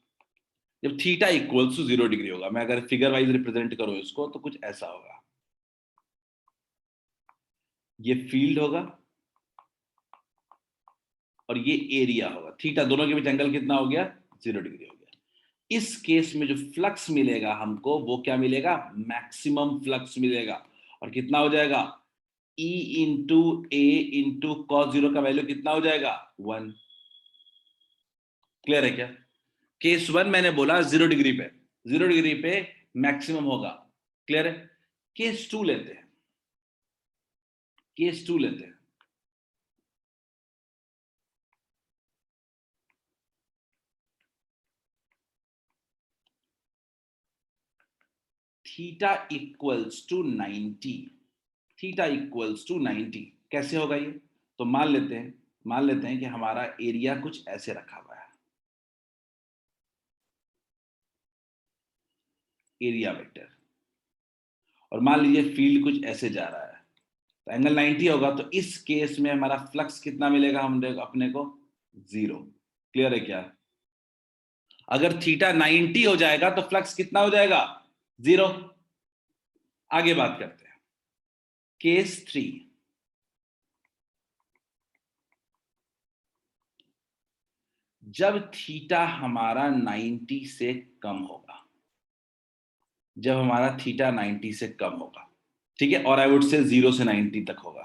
S1: जब थीटा इक्वल्स टू 0 डिग्री होगा, मैं अगर फिगर वाइज रिप्रेजेंट करूं इसको तो कुछ ऐसा होगा। ये फील्ड होगा और ये एरिया होगा, थीटा दोनों के बीच एंगल कितना हो गया, 0 डिग्री हो गया। इस केस में जो फ्लक्स मिलेगा हमको वो क्या मिलेगा, मैक्सिमम फ्लक्स मिलेगा, और कितना हो जाएगा, E into A into cos 0 का वैल्यू कितना हो जाएगा, 1। क्लियर है क्या? केस वन मैंने बोला 0 डिग्री पे, 0 डिग्री पे मैक्सिमम होगा, क्लियर है। केस टू लेते हैं, केस टू लेते हैं। Theta equals to 90, theta equals to 90 कैसे होगा ये, तो मान लेते हैं कि हमारा एरिया कुछ ऐसे रखा हुआ है, एरिया वेक्टर। और मान लीजिए फील्ड कुछ ऐसे जा रहा है, तो एंगल 90 होगा, तो इस केस में हमारा फ्लक्स कितना मिलेगा हम अपने को? 0। क्लियर है क्या? अगर थीटा 90 हो जाएगा तो फ्लक्स कितना हो जाएगा? 0। आगे बात करते हैं, केस 3। जब थीटा हमारा 90 से कम होगा, जब हमारा थीटा 90 से कम होगा, ठीक है, और आई वुड से 0 से 90 तक होगा,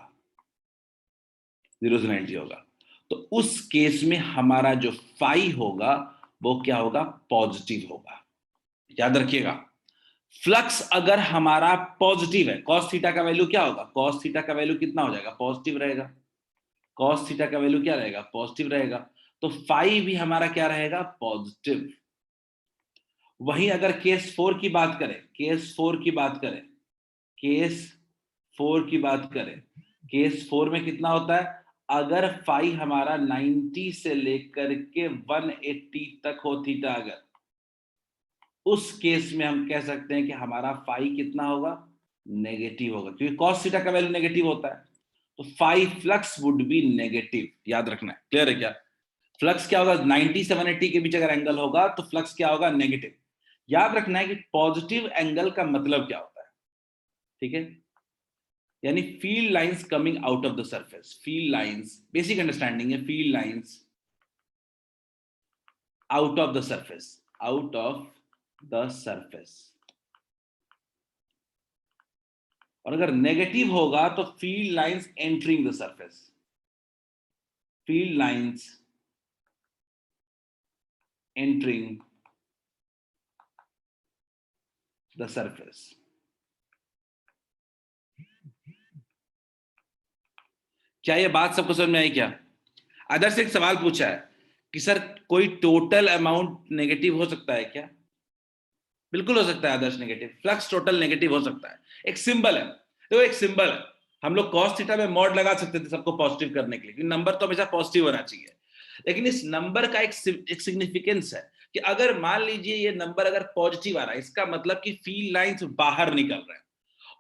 S1: 0 से 90 होगा, तो उस केस में हमारा जो फाई होगा वो क्या होगा? पॉजिटिव होगा। याद रखिएगा, फ्लक्स अगर हमारा पॉजिटिव है, कॉस थीटा का वैल्यू क्या होगा? कॉस थीटा का वैल्यू कितना हो जाएगा? पॉजिटिव रहेगा। कॉस थीटा का वैल्यू क्या रहेगा? पॉजिटिव रहेगा। तो फाई भी हमारा क्या रहेगा? पॉजिटिव। वहीं अगर केस 4 की बात करें, केस 4 की बात करें, केस 4 की बात करें, केस 4 में कितना होता है? अगर फाई हमारा 90 से लेकर के 180 तक हो थीटा, अगर उस केस में हम कह सकते हैं कि हमारा फाई कितना होगा? नेगेटिव होगा, क्योंकि कॉस थीटा का वैल्यू नेगेटिव होता है, तो phi flux would be negative. याद रखना है। क्लियर है क्या? फ्लक्स क्या होगा? 90 से 180 के बीच अगर एंगल होगा तो फ्लक्स क्या होगा? नेगेटिव। याद रखना है कि पॉजिटिव एंगल का मतलब क्या होता है, ठीक है? यानी field lines coming out of the surface, field lines, basic understanding है, field lines out of the surface, out of the surface. और अगर नेगेटिव होगा तो field lines entering the surface, field lines entering the surface. क्या ये बात सबको समझ में आई क्या? आदर्श एक सवाल पूछा है कि सर कोई टोटल अमाउंट नेगेटिव हो सकता है क्या? बिल्कुल हो सकता है आदर्श, नेगेटिव फ्लक्स टोटल नेगेटिव हो सकता है। एक सिंबल है, तो एक सिंबल है, हम लोग cos थीटा में मॉड लगा सकते थे सबको पॉजिटिव करने के लिए, क्योंकि नंबर तो हमेशा पॉजिटिव होना चाहिए। लेकिन इस नंबर का एक सिग्निफिकेंस है कि अगर मान लीजिए ये नंबर अगर पॉजिटिव आ रहा है, इसका मतलब कि फील्ड लाइंस बाहर निकल रहा है,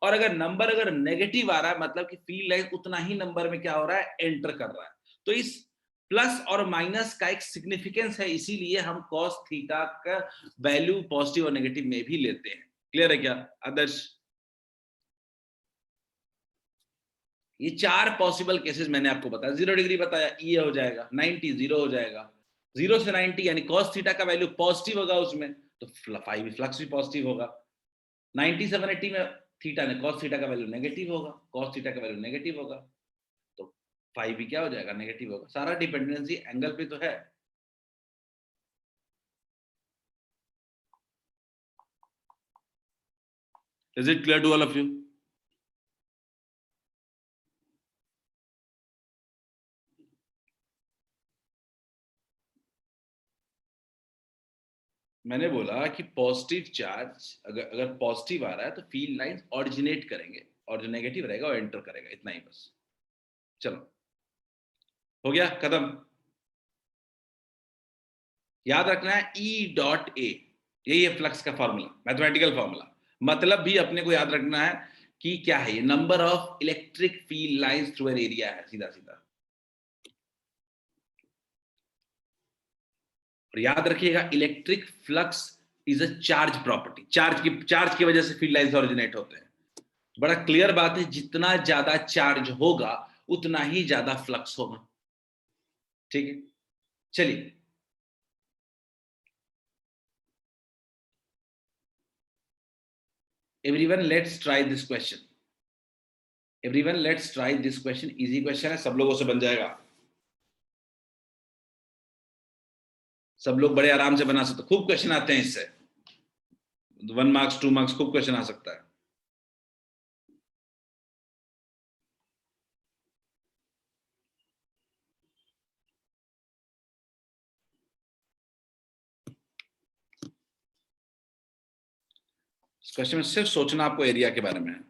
S1: और अगर नंबर अगर नेगेटिव आ रहा है, मतलब कि फील्ड लाइन उतना ही नंबर में क्या हो रहा है? एंटर कर रहा है। तो इस प्लस और माइनस का एक सिग्निफिकेंस है, इसीलिए हम cos थीटा का वैल्यू पॉजिटिव और नेगेटिव में भी लेते हैं। क्लियर है क्या आदर्श? ये 4 पॉसिबल केसेस मैंने आपको बताया। 0 डिग्री बताया, ये हो जाएगा 90, 0 हो जाएगा। 0 से 90 यानी cos थीटा का वैल्यू पॉजिटिव होगा उसमें, तो फाई भी फ्लक्स भी पॉजिटिव होगा। 90 से 180 में थीटा ने cos थीटा का वैल्यू नेगेटिव होगा, cos थीटा का वैल्यू नेगेटिव होगा, तो फाई भी क्या हो जाएगा? नेगेटिव होगा। सारा डिपेंडेंसी एंगल पे तो है। Is it clear to all of you? मैंने बोला कि पॉजिटिव चार्ज अगर पॉजिटिव आ रहा है तो फील्ड लाइंस ऑरिजिनेट करेंगे, और जो नेगेटिव रहेगा वो एंटर करेगा। इतना ही बस। चलो, हो गया खत्म। याद रखना है E.A, यही है फ्लक्स का फॉर्मूला, मैथमेटिकल फॉर्मूला। मतलब भी अपने को याद रखना है कि क्या है ये? Number of electric field lines through an area है, सीधा सीधा। और याद रखिएगा, electric flux is a charge property. Charge की वजह से फील्ड लाइंस ओरिजिनेट होते हैं। बड़ा क्लियर बात है, जितना ज्यादा चार्ज होगा उतना ही ज्यादा फ्लक्स होगा। ठीक है, चलिए। Everyone let's try this question. Everyone let's try this question. Easy question है, सब लोगों से बन जाएगा, सब लोग बड़े आराम से बना सकते। खूब क्वेश्चन आते हैं इससे, 1 मार्क्स 2 मार्क्स खूब क्वेश्चन आ सकता है। इस क्वेश्चन में सिर्फ सोचना आपको एरिया के बारे में है।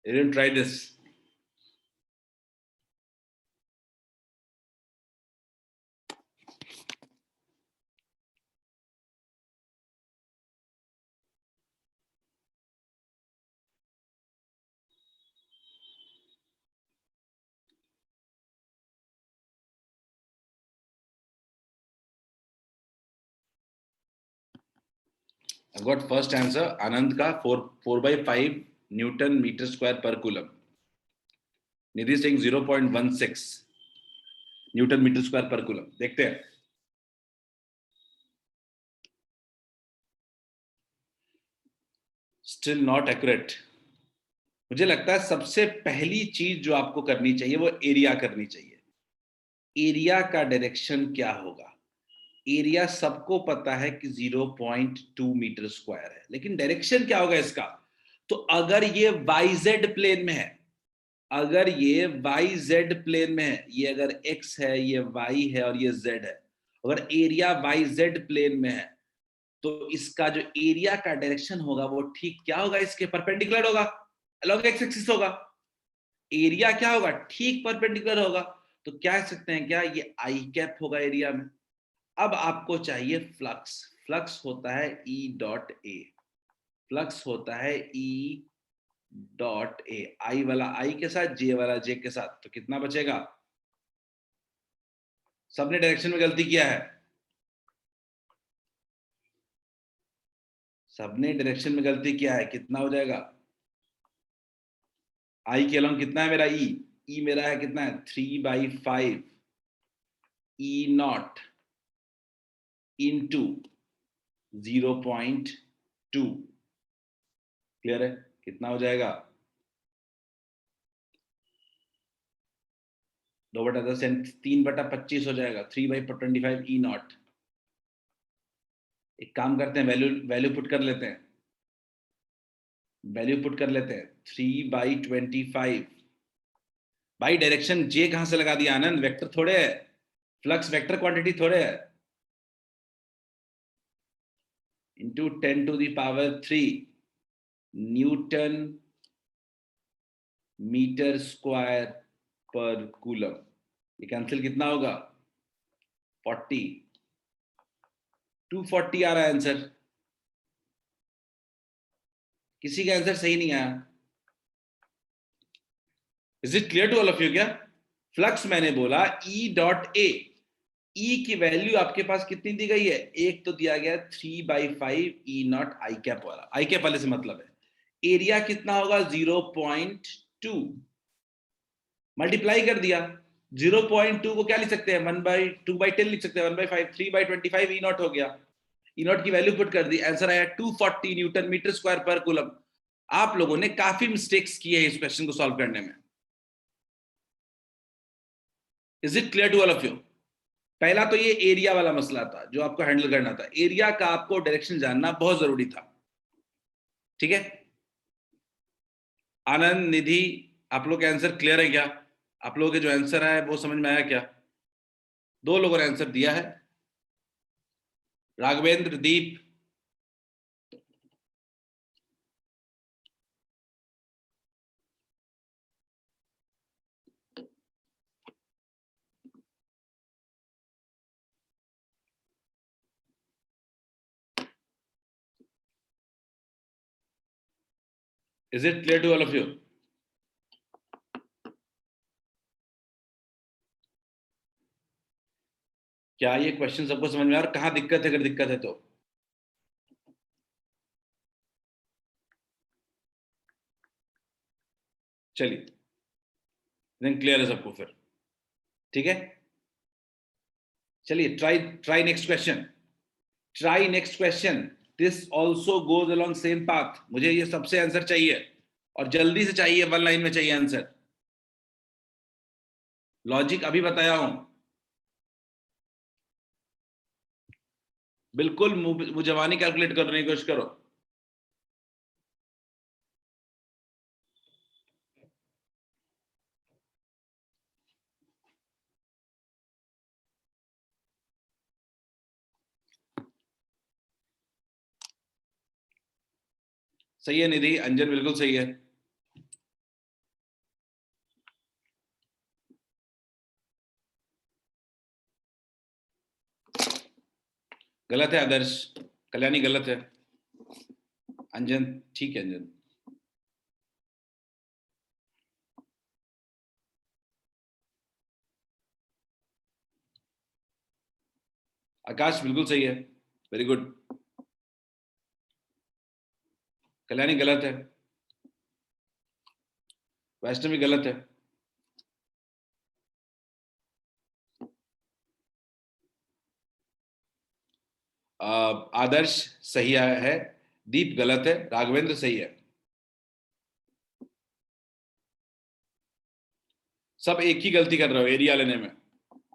S1: You didn't try this. I got first answer. Anand ka 4/5 Newton meter square per coulomb. Nidhi saying 0.16 Newton meter square per coulomb. देखते हैं. Still not accurate. मुझे लगता है सबसे पहली चीज जो आपको करनी चाहिए वो एरिया करनी चाहिए. एरिया का डायरेक्शन क्या होगा? एरिया सबको पता है कि 0.2 मीटर स्क्वायर है, लेकिन डायरेक्शन क्या होगा इसका? तो अगर ये YZ प्लेन में है, अगर ये YZ प्लेन में है, ये अगर X है, ये Y है और ये Z है, अगर एरिया YZ प्लेन में है, तो इसका जो एरिया का डायरेक्शन होगा वो ठीक क्या होगा? इसके परपेंडिकुलर होगा, अलॉन्ग एक्स एक्सिस होगा. एरिया क्या होगा? ठीक परपेंडिकुलर होगा. तो क्या कह सकते हैं, क्या ये आई कैप होगा एरिया में. अब आपको चाहिए फ्लक्स. फ्लक्स होता है E डॉट ए. फ्लक्स होता है E डॉट ए. आई वाला आई के साथ, जे वाला जे के साथ. तो कितना बचेगा? सबने डायरेक्शन में गलती किया है. सबने डायरेक्शन में गलती किया है. कितना हो जाएगा? आई के अलॉन्ग कितना है मेरा? ई मेरा है कितना है? 3/5 E नॉट इंटू 0.2. क्लियर है? कितना हो जाएगा? 2/10 3/25 हो जाएगा. 3/25 E नॉट. एक काम करते हैं, वैल्यू पुट कर लेते हैं. 3/25. भाई डायरेक्शन जे कहां से लगा दिया आनंद? वेक्टर थोड़े है. फ्लक्स वेक्टर क्वांटिटी थोड़े है. इंटू 10⁻³ न्यूटन मीटर स्क्वायर पर कूलम. ये कैंसिल कितना होगा? 40. 240 आ रहा है आंसर. किसी का आंसर सही नहीं आया. Is it clear to all of you? क्या फ्लक्स मैंने बोला E डॉट ए. E की वैल्यू आपके पास कितनी दी गई है? एक तो दिया गया 3/5 E नॉट आई कैप वाला. आई कैप वाले से मतलब है. एरिया कितना होगा? 0.2. मल्टीप्लाई कर दिया. 0.2 को क्या लिख सकते हैं? 1/2/10 लिख सकते हैं. 1/5 3/25 E नॉट हो गया. E नॉट की वैल्यू पुट कर दी. आंसर आया 240 न्यूटन मीटर स्क्वायर पर कूलम. आप लोगों ने काफी मिस्टेक्स किए हैं इस क्वेश्चन को सॉल्व करने में. Is it clear to all of you? पहला तो ये एरिया वाला मसला था जो आपको हैंडल करना था. एरिया का आपको डायरेक्शन जानना बहुत जरूरी था. ठीक है आनंद, निधि, आप लोग के आंसर क्लियर है क्या? आप लोगों के जो आंसर है वो समझ में आया क्या? 2 लोगों ने आंसर दिया है. Raghavendra, Deep. Is it clear to all of you? क्या ये क्वेश्चन सबको समझ में आ रहा है? कहां दिक्कत है? अगर दिक्कत है तो चलिए, देन क्लियर है सबको फिर. ठीक है, चलिए try next question. Try next question. This also goes along same path. मुझे ये सबसे आंसर चाहिए और जल्दी से चाहिए. 1 लाइन में चाहिए आंसर. लॉजिक अभी बताया हूं. बिल्कुल मुझवानी कैलकुलेट करने की कोशिश करो. सही है निधि, अंजन बिल्कुल सही है. गलत है आदर्श। कल्याणी गलत है। अंजन ठीक है। अंजन आकाश बिल्कुल सही है, वेरी गुड। कल्याणी गलत है। वैष्णवी गलत है। आदर्श सही है। दीप गलत है। राघवेंद्र सही है। सब एक ही गलती कर रहे हो एरिया लेने में।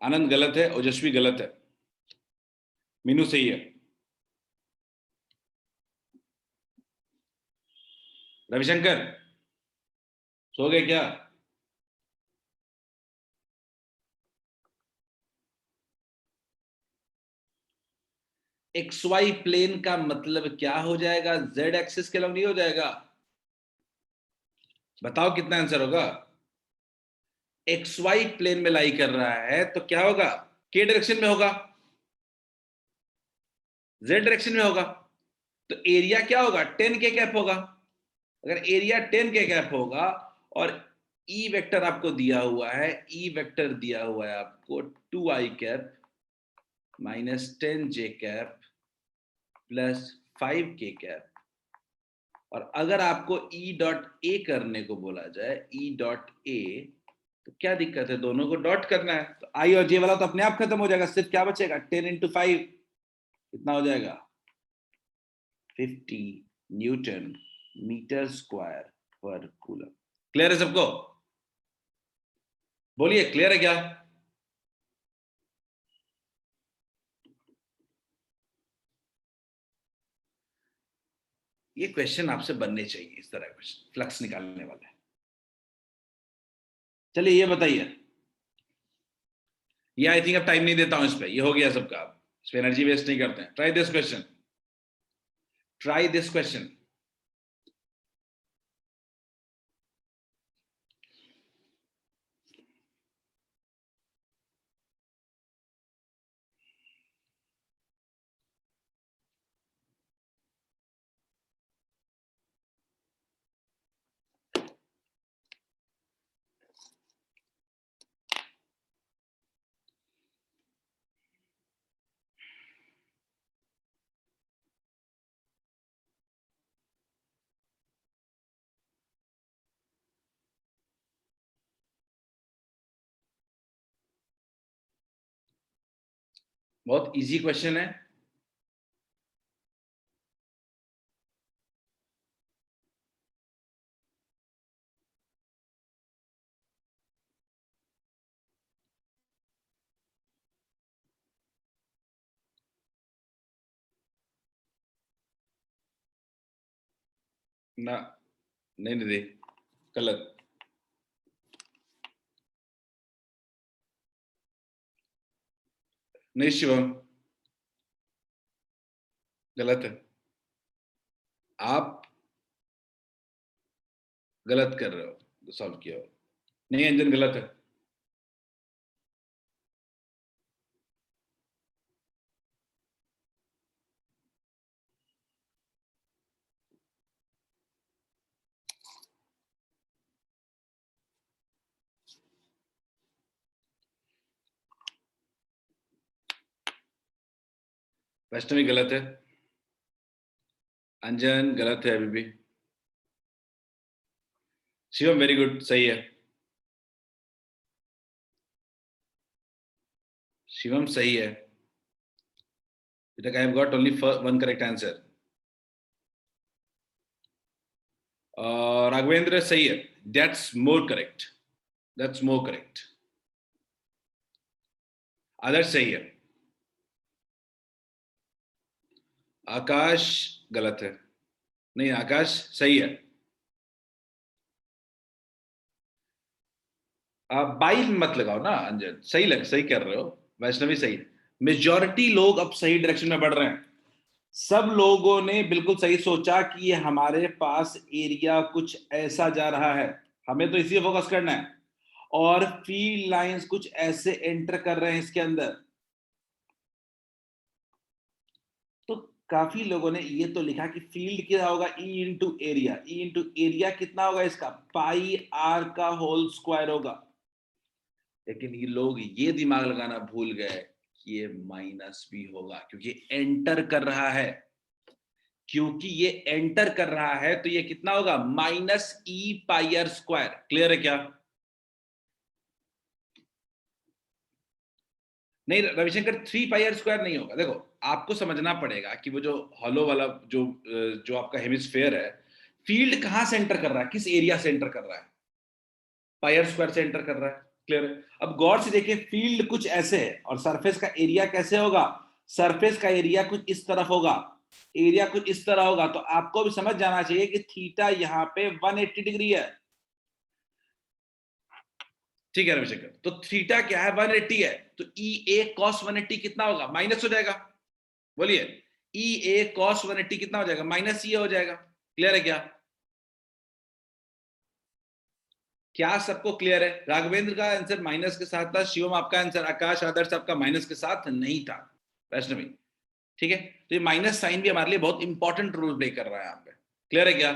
S1: आनंद गलत है। ओजस्वी गलत है। मीनू सही है। रविशंकर सो गए क्या? एक्स वाई प्लेन का मतलब क्या हो जाएगा? जेड एक्सिस के अलॉन्ग नहीं हो जाएगा? बताओ कितना आंसर होगा? एक्स वाई प्लेन में लाई कर रहा है तो क्या होगा? के डायरेक्शन में होगा, जेड डायरेक्शन में होगा। तो एरिया क्या होगा? 10 के कैप होगा। अगर एरिया 10 के कैप होगा और ई वेक्टर आपको दिया हुआ है, ई वेक्टर दिया हुआ है आपको 2i cap minus 10j cap plus 5k cap, और अगर आपको ई डॉट ए करने को बोला जाए, ई डॉट ए, तो क्या दिक्कत है? दोनों को डॉट करना है तो आई और जे वाला तो अपने आप खत्म हो जाएगा। सिर्फ क्या बचेगा? 10 इंटू 5 कितना हो जाएगा? 50 न्यूटन मीटर स्क्वायर पर कूलम। क्लियर है सबको? बोलिए क्लियर है क्या? ये क्वेश्चन आपसे बनने चाहिए, इस तरह क्वेश्चन फ्लक्स निकालने वाला है। चलिए ये बताइए, ये आई थिंक अब टाइम नहीं देता हूं इस पे, ये हो गया सबका, इस पे एनर्जी वेस्ट नहीं करते हैं। Try this question, try this question. बहुत इजी क्वेश्चन है। ना, नहीं दे, गलत। नहीं शिवम, गलत है। आप गलत कर रहे हो, सॉल्व किया हो। नहीं अंजन गलत है। वैष्णवी गलत है। अंजन गलत है अभी भी। शिवम वेरी गुड, सही है। शिवम सही है। I have got only one correct answer. Raghavendra सही है। That's more correct, that's more correct. Adarsh सही है। आकाश गलत है। नहीं आकाश सही है। आप बाई मत लगाओ ना अंजन, सही कर रहे हो। वैष्णवी सही है। मेजॉरिटी लोग अब सही डायरेक्शन में बढ़ रहे हैं। सब लोगों ने बिल्कुल सही सोचा कि ये हमारे पास एरिया कुछ ऐसा जा रहा है, हमें तो इसी फोकस करना है, और फील्ड लाइंस कुछ ऐसे एंटर कर रहे हैं इसके अंदर। काफी लोगों ने ये तो लिखा कि फील्ड क्या होगा, E into area. E into area कितना होगा इसका, पाई आर का होल स्क्वायर होगा। लेकिन ये लोग ये दिमाग लगाना भूल गए कि ये माइनस भी होगा, क्योंकि एंटर कर रहा है। क्योंकि ये एंटर कर रहा है तो ये कितना होगा, minus E pi R square. Clear है क्या? नहीं रविशंकर, 3 पाई आर स्क्वायर नहीं होगा। देखो आपको समझना पड़ेगा कि वो जो हॉलो वाला जो आपका हेमिस्फेयर है, फील्ड कहां से एंटर कर रहा है, किस एरिया से एंटर कर रहा है, पाई आर स्क्वायर से एंटर कर रहा है। क्लियर है? अब गौर से देखिए, फील्ड कुछ ऐसे है और सरफेस का एरिया कैसे होगा, सरफेस का एरिया कुछ इस तरफ होगा, एरिया कुछ इस तरह होगा। तो आपको भी समझ जाना चाहिए कि थीटा यहाँ पे 180 डिग्री है। ठीक है रविशंकर, तो थीटा क्या है, 180 है। तो ई ए कॉस 180 कितना होगा, माइनस हो जाएगा। बोलिए, ई ए कॉस 180 कितना हो जाएगा, माइनस ई हो जाएगा। क्लियर है क्या? क्या सबको क्लियर है? राघवेंद्र का आंसर माइनस के साथ था, शिवम आपका आंसर, आकाश आदर्श आपका माइनस के साथ नहीं था, वैष्णवी। ठीक है, तो ये माइनस साइन भी हमारे लिए बहुत इंपॉर्टेंट रोल प्ले कर रहा है यहाँ पे। क्लियर है क्या?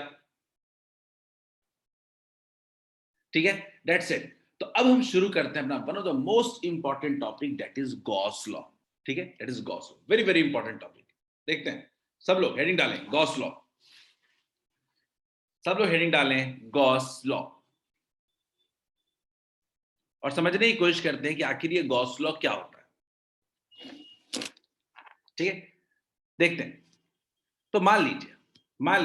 S1: ठीक है, दैट्स इट। तो अब हम शुरू करते हैं अपना one of the most important topic, that is Gauss law. ठीक है, that is Gauss law, very very important topic. देखते हैं, सब लोग हेडिंग डालें गॉस लॉ, सब लोग हेडिंग डालें गॉस लॉ, और समझने की कोशिश करते हैं कि आखिर ये गॉस लॉ क्या होता है। ठीक है, देखते हैं। तो मान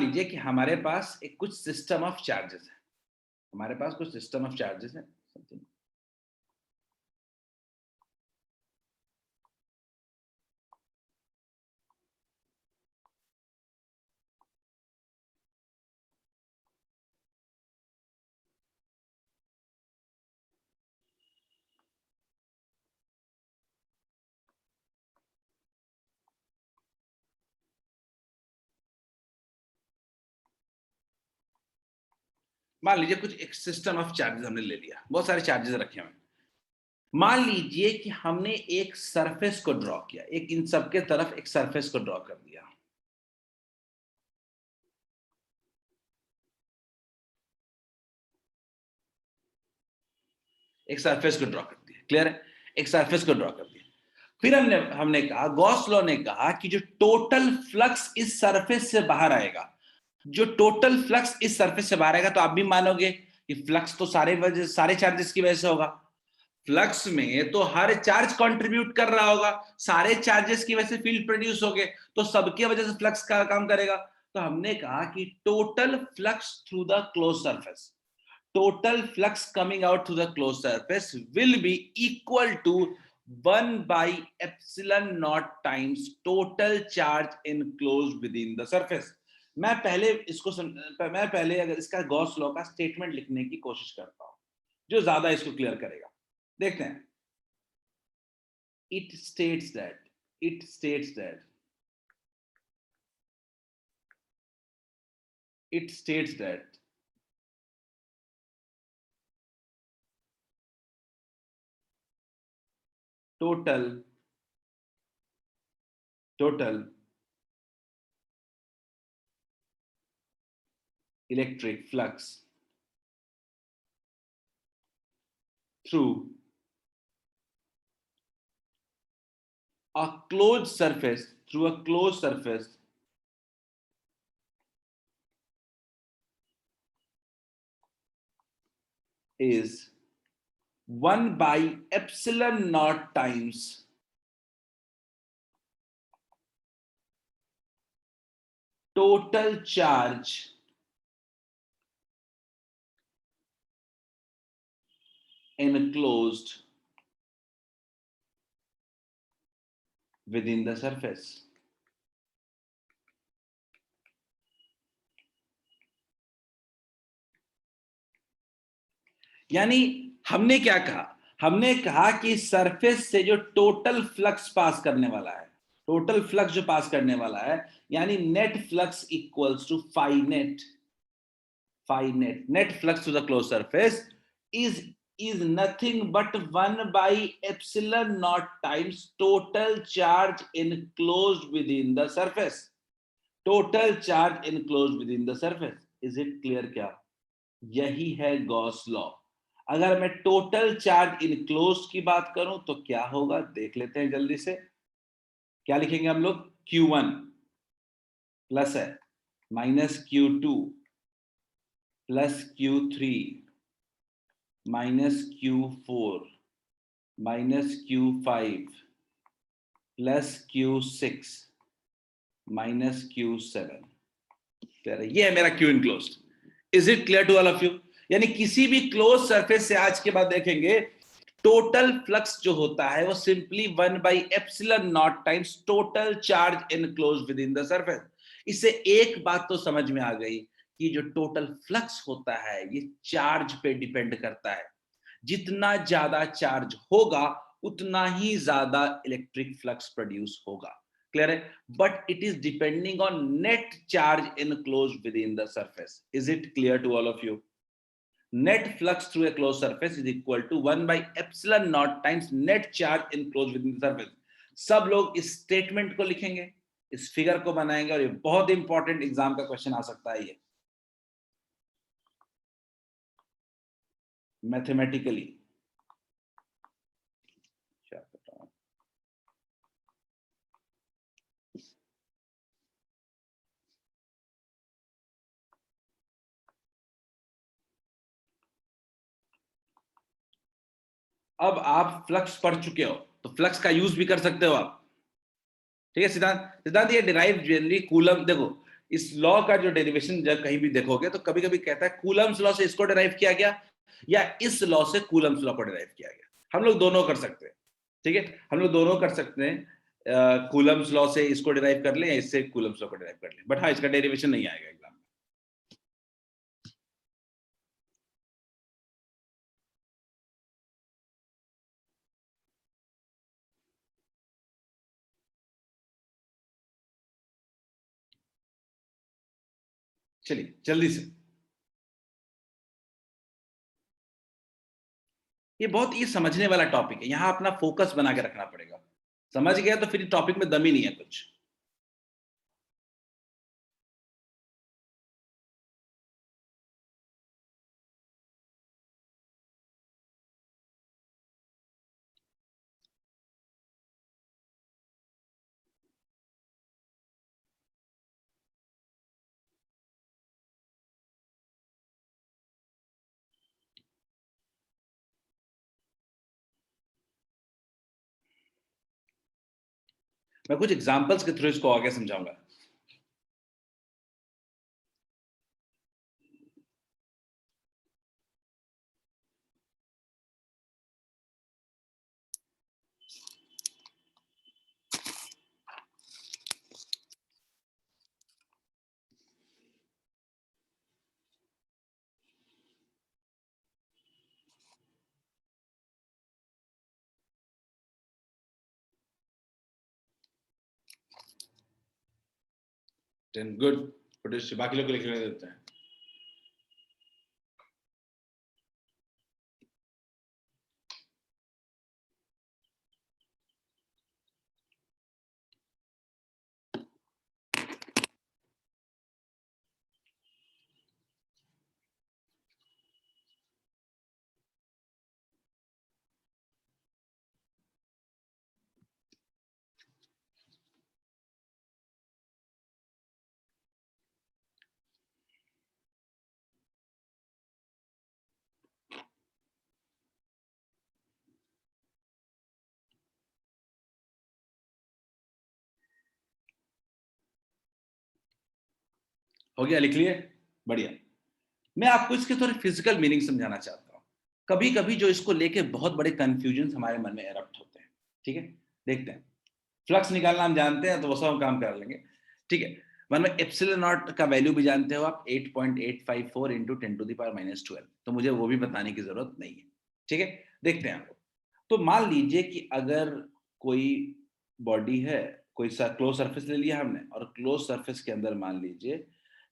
S1: लीजिए कि हमारे पास एक कुछ सिस्टम ऑफ चार्जेस है, हमारे पास कुछ सिस्टम ऑफ चार्जेस है। मान लीजिए कुछ एक सिस्टम ऑफ चार्जेस हमने ले लिया, बहुत सारे चार्जेस रखे हुए। मान लीजिए कि हमने एक सरफेस को ड्रॉ किया, एक इन सबके तरफ एक सरफेस को ड्रॉ कर दिया। एक सरफेस को ड्रॉ कर दिया। क्लियर है? एक सरफेस को ड्रॉ कर दिया। फिर हमने कहा, गॉस लॉ ने कहा कि जो टोटल फ्लक्स इस सरफेस से बाहर आएगा, जो टोटल फ्लक्स इस सरफेस से बाहर आएगा, तो आप भी मानोगे कि फ्लक्स तो सारे चार्जेस की वजह से होगा। फ्लक्स में तो हर चार्ज कंट्रीब्यूट कर रहा होगा, सारे चार्जेस की वजह से फील्ड प्रोड्यूस हो गए, तो सबके वजह से फ्लक्स का काम करेगा। तो हमने कहा कि total flux through the close surface, total flux coming out through the closed surface will be equal to 1 by epsilon naught times total charge enclosed within the surface। मैं पहले अगर इसका गॉस लॉ का स्टेटमेंट लिखने की कोशिश करता हूं, जो ज्यादा इसको क्लियर करेगा। देखते हैं। it states that total electric flux through a closed surface is 1 by epsilon naught times total charge enclosed within the surface। यानी हमने क्या कहा, हमने कहा कि सरफेस से जो टोटल फ्लक्स पास करने वाला है, टोटल फ्लक्स जो पास करने वाला है, यानी net flux equals to phi net flux to the close surface is nothing but 1 by epsilon naught times total charge enclosed within the surface। Total charge enclose within the surface. Is it clear? क्या यही है Gauss law. अगर मैं total charge enclose की बात करूं तो क्या होगा, देख लेते हैं जल्दी से। क्या लिखेंगे हम लोग? Q1 प्लस है minus Q2 plus Q3 minus Q4 minus Q5 plus Q6 minus Q7। Clear है? ये है मेरा Q enclose. Is it clear to all of you? यानी किसी भी क्लोज सरफेस से आज के बाद देखेंगे टोटल फ्लक्स जो होता है वो simply 1/ε0 times total charge enclose within the surface. इससे एक बात तो समझ में आ गई कि जो टोटल फ्लक्स होता है ये चार्ज पे डिपेंड करता है। जितना ज्यादा चार्ज होगा उतना ही ज्यादा इलेक्ट्रिक फ्लक्स प्रोड्यूस होगा। क्लियर है? But it is depending on net charge enclose within the surface. Is it clear to all of you? Net flux through a closed surface is equal to 1/ε0 times net charge enclosed within the surface। सब लोग इस statement को लिखेंगे, इस figure को बनाएंगे और ये बहुत इंपॉर्टेंट एग्जाम का क्वेश्चन आ सकता है ये मैथमेटिकली। अब आप फ्लक्स पढ़ चुके हो तो फ्लक्स का यूज भी कर सकते हो आप। ठीक है? सिद्धांत ये डिराइव जनरली कूलम, देखो इस लॉ का जो डेरिवेशन जब कहीं भी देखोगे तो कभी कभी कहता है कूलम्स लॉ से इसको डिराइव किया गया या इस लॉ से कूलम्स लॉ को डिराइव किया गया। हम लोग दोनों कर सकते हैं। ठीक है? हम लोग दोनों कर सकते हैं, कूलम्स लॉ से इसको डिराइव कर ले या इससे कूलम्स लॉ को डिराइव कर ले, बट हाँ इसका डेरिवेशन नहीं आएगा एग्जाम में। चलिए जल्दी से, ये बहुत ये समझने वाला टॉपिक है, यहां अपना फोकस बना के रखना पड़ेगा। समझ गया तो फिर टॉपिक में दम ही नहीं है कुछ। मैं कुछ एग्जांपल्स के थ्रू इसको आगे समझाऊंगा। गुड, बाकी लोग को लिखने देते हैं। हो गया? लिख लिए? बढ़िया। मैं आपको इसके थोड़े फिजिकल मीनिंग समझाना चाहता हूँ। कभी कभी जो इसको लेके बहुत बड़े कंफ्यूजन हमारे मन में एरप्ट होते हैं। ठीक है? देखते हैं। फ्लक्स निकालना हम जानते हैं तो वो सब हम काम कर लेंगे। ठीक है? वन में एप्सिलॉन नॉट का वैल्यू भी जानते हो आप, 8.854 इंटू 10⁻⁻12। तो मुझे वो भी बताने की जरूरत नहीं है। ठीक है? देखते हैं हम लोग। तो मान लीजिए कि अगर कोई बॉडी है, कोई क्लोज सरफेस ले लिया हमने और क्लोज सरफेस के अंदर मान लीजिए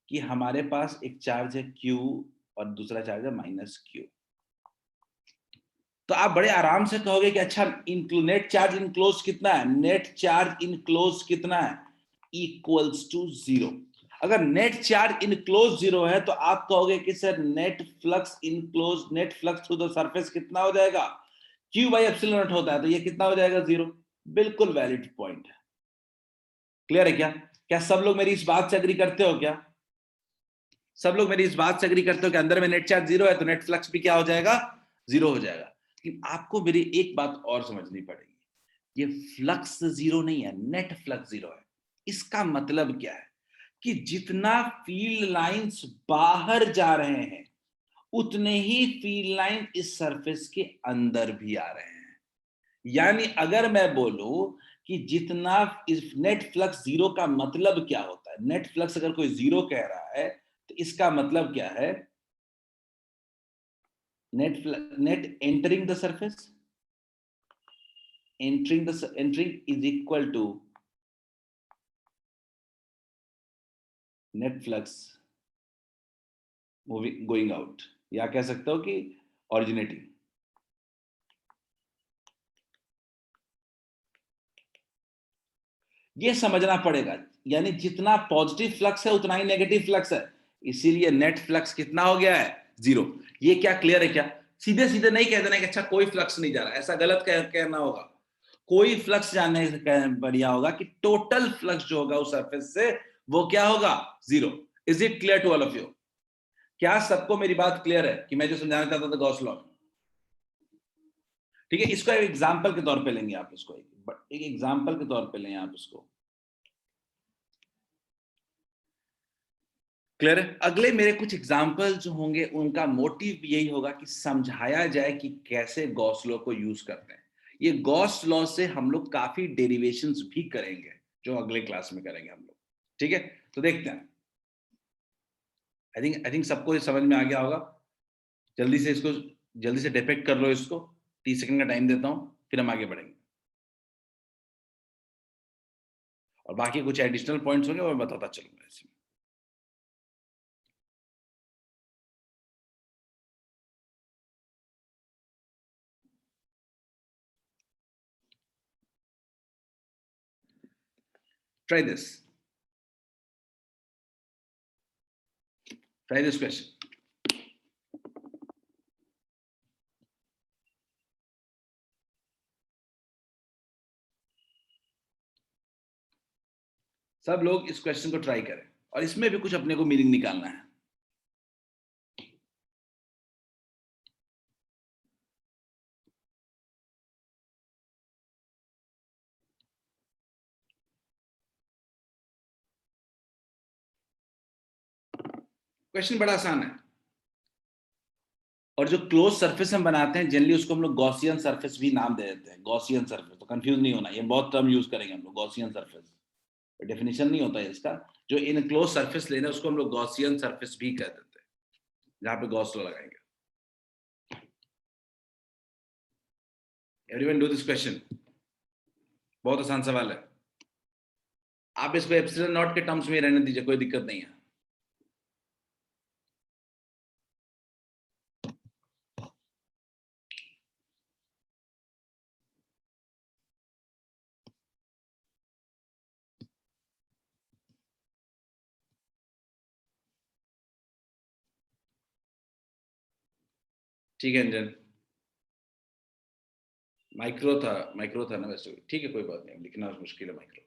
S1: कि हमारे पास एक चार्ज है Q और दूसरा चार्ज है -Q। तो आप बड़े आराम से कहोगे कि अच्छा नेट चार्ज इनक्लोज कितना है, नेट चार्ज इनक्लोज कितना है? Equals to 0। अगर नेट चार्ज इनक्लोज 0 है तो आप कहोगे कि sir net flux enclose, net flux through the surface कितना हो जाएगा, Q बाई एप्सिलॉन नॉट होता है, तो ये कितना हो जाएगा 0। बिल्कुल वैलिड पॉइंट है। क्लियर है क्या? क्या सब लोग मेरी इस बात से एग्री करते हो? क्या सब लोग मेरी इस बात से एग्री करते हो कि अंदर में नेट चार्ज 0 है तो नेट फ्लक्स भी क्या हो जाएगा, 0 हो जाएगा। लेकिन आपको मेरी एक बात और समझनी पड़ेगी, ये फ्लक्स 0 नहीं है, नेट फ्लक्स 0 है। इसका मतलब क्या है कि जितना फील्ड लाइंस बाहर जा रहे हैं उतने ही फील्ड लाइन इस सरफेस के अंदर भी आ रहे हैं। यानी अगर मैं बोलूं कि जितना इस नेट फ्लक्स 0 का मतलब क्या होता है, नेट फ्लक्स अगर कोई 0 कह रहा है तो इसका मतलब क्या है, net entering the surface, entering is equal to net flux moving going out, या कह सकते हो कि originating। ये समझना पड़ेगा, यानी जितना पॉजिटिव फ्लक्स है उतना ही नेगेटिव फ्लक्स है, इसीलिए नेट फ्लक्स कितना हो गया है, 0। ये क्या क्लियर है? क्या सीधे सीधे नहीं कह देना कि अच्छा कोई फ्लक्स नहीं जा रहा, ऐसा गलत कहना होगा। कोई फ्लक्स जानने से बढ़िया होगा कि टोटल फ्लक्स जो होगा उस सरफेस से वो क्या होगा, 0। Is it clear to all of you? क्या सबको मेरी बात क्लियर है कि मैं जो समझाना चाहता था गॉस लॉ? ठीक है, इसको एक एग्जांपल के तौर पे लेंगे आप, इसको एक एग्जांपल के तौर पे लें आप इसको। क्लियर है? अगले मेरे कुछ एग्जांपल जो होंगे उनका मोटिव यही होगा कि समझाया जाए कि कैसे गॉस लॉ को यूज करते हैं। ये गॉस लॉ से हम लोग काफी डेरिवेशंस भी करेंगे जो अगले क्लास में करेंगे हम लोग। ठीक है, तो देखते हैं। आई थिंक सबको ये समझ में आ गया होगा। जल्दी से इसको जल्दी से डिपेक्ट कर लो इसको, 30 सेकंड का टाइम देता हूं, फिर हम आगे बढ़ेंगे और बाकी कुछ एडिशनल पॉइंट्स होंगे वो मैं बताता चलूंगा इसमें। Try this. Try this question. सब लोग इस क्वेश्चन को ट्राई करें और इसमें भी कुछ अपने को मीनिंग निकालना है। क्वेश्चन बड़ा आसान है और जो क्लोज सरफेस हम बनाते हैं जनरली उसको हम लोग गॉसियन सरफेस भी नाम दे देते हैं। गॉसियन सरफेस, तो कंफ्यूज नहीं होना, ये बहुत टर्म यूज करेंगे हम लोग। गॉसियन सरफेस डेफिनेशन नहीं होता है इसका, जो इनक्लोज सरफेस लेना उसको हम लोग गॉसियन सरफेस भी कह देते हैं, जहां पे गॉस लॉ लगाएंगे। एवरीवन डू दिस क्वेश्चन, बहुत आसान सवाल है। आप इसको एप्सिलॉन नॉट के टर्म्स में रहने दीजिए, कोई दिक्कत नहीं है। ठीक है अंजन, माइक्रो था ना वैसे, ठीक है कोई बात नहीं, लिखना मुश्किल है माइक्रो।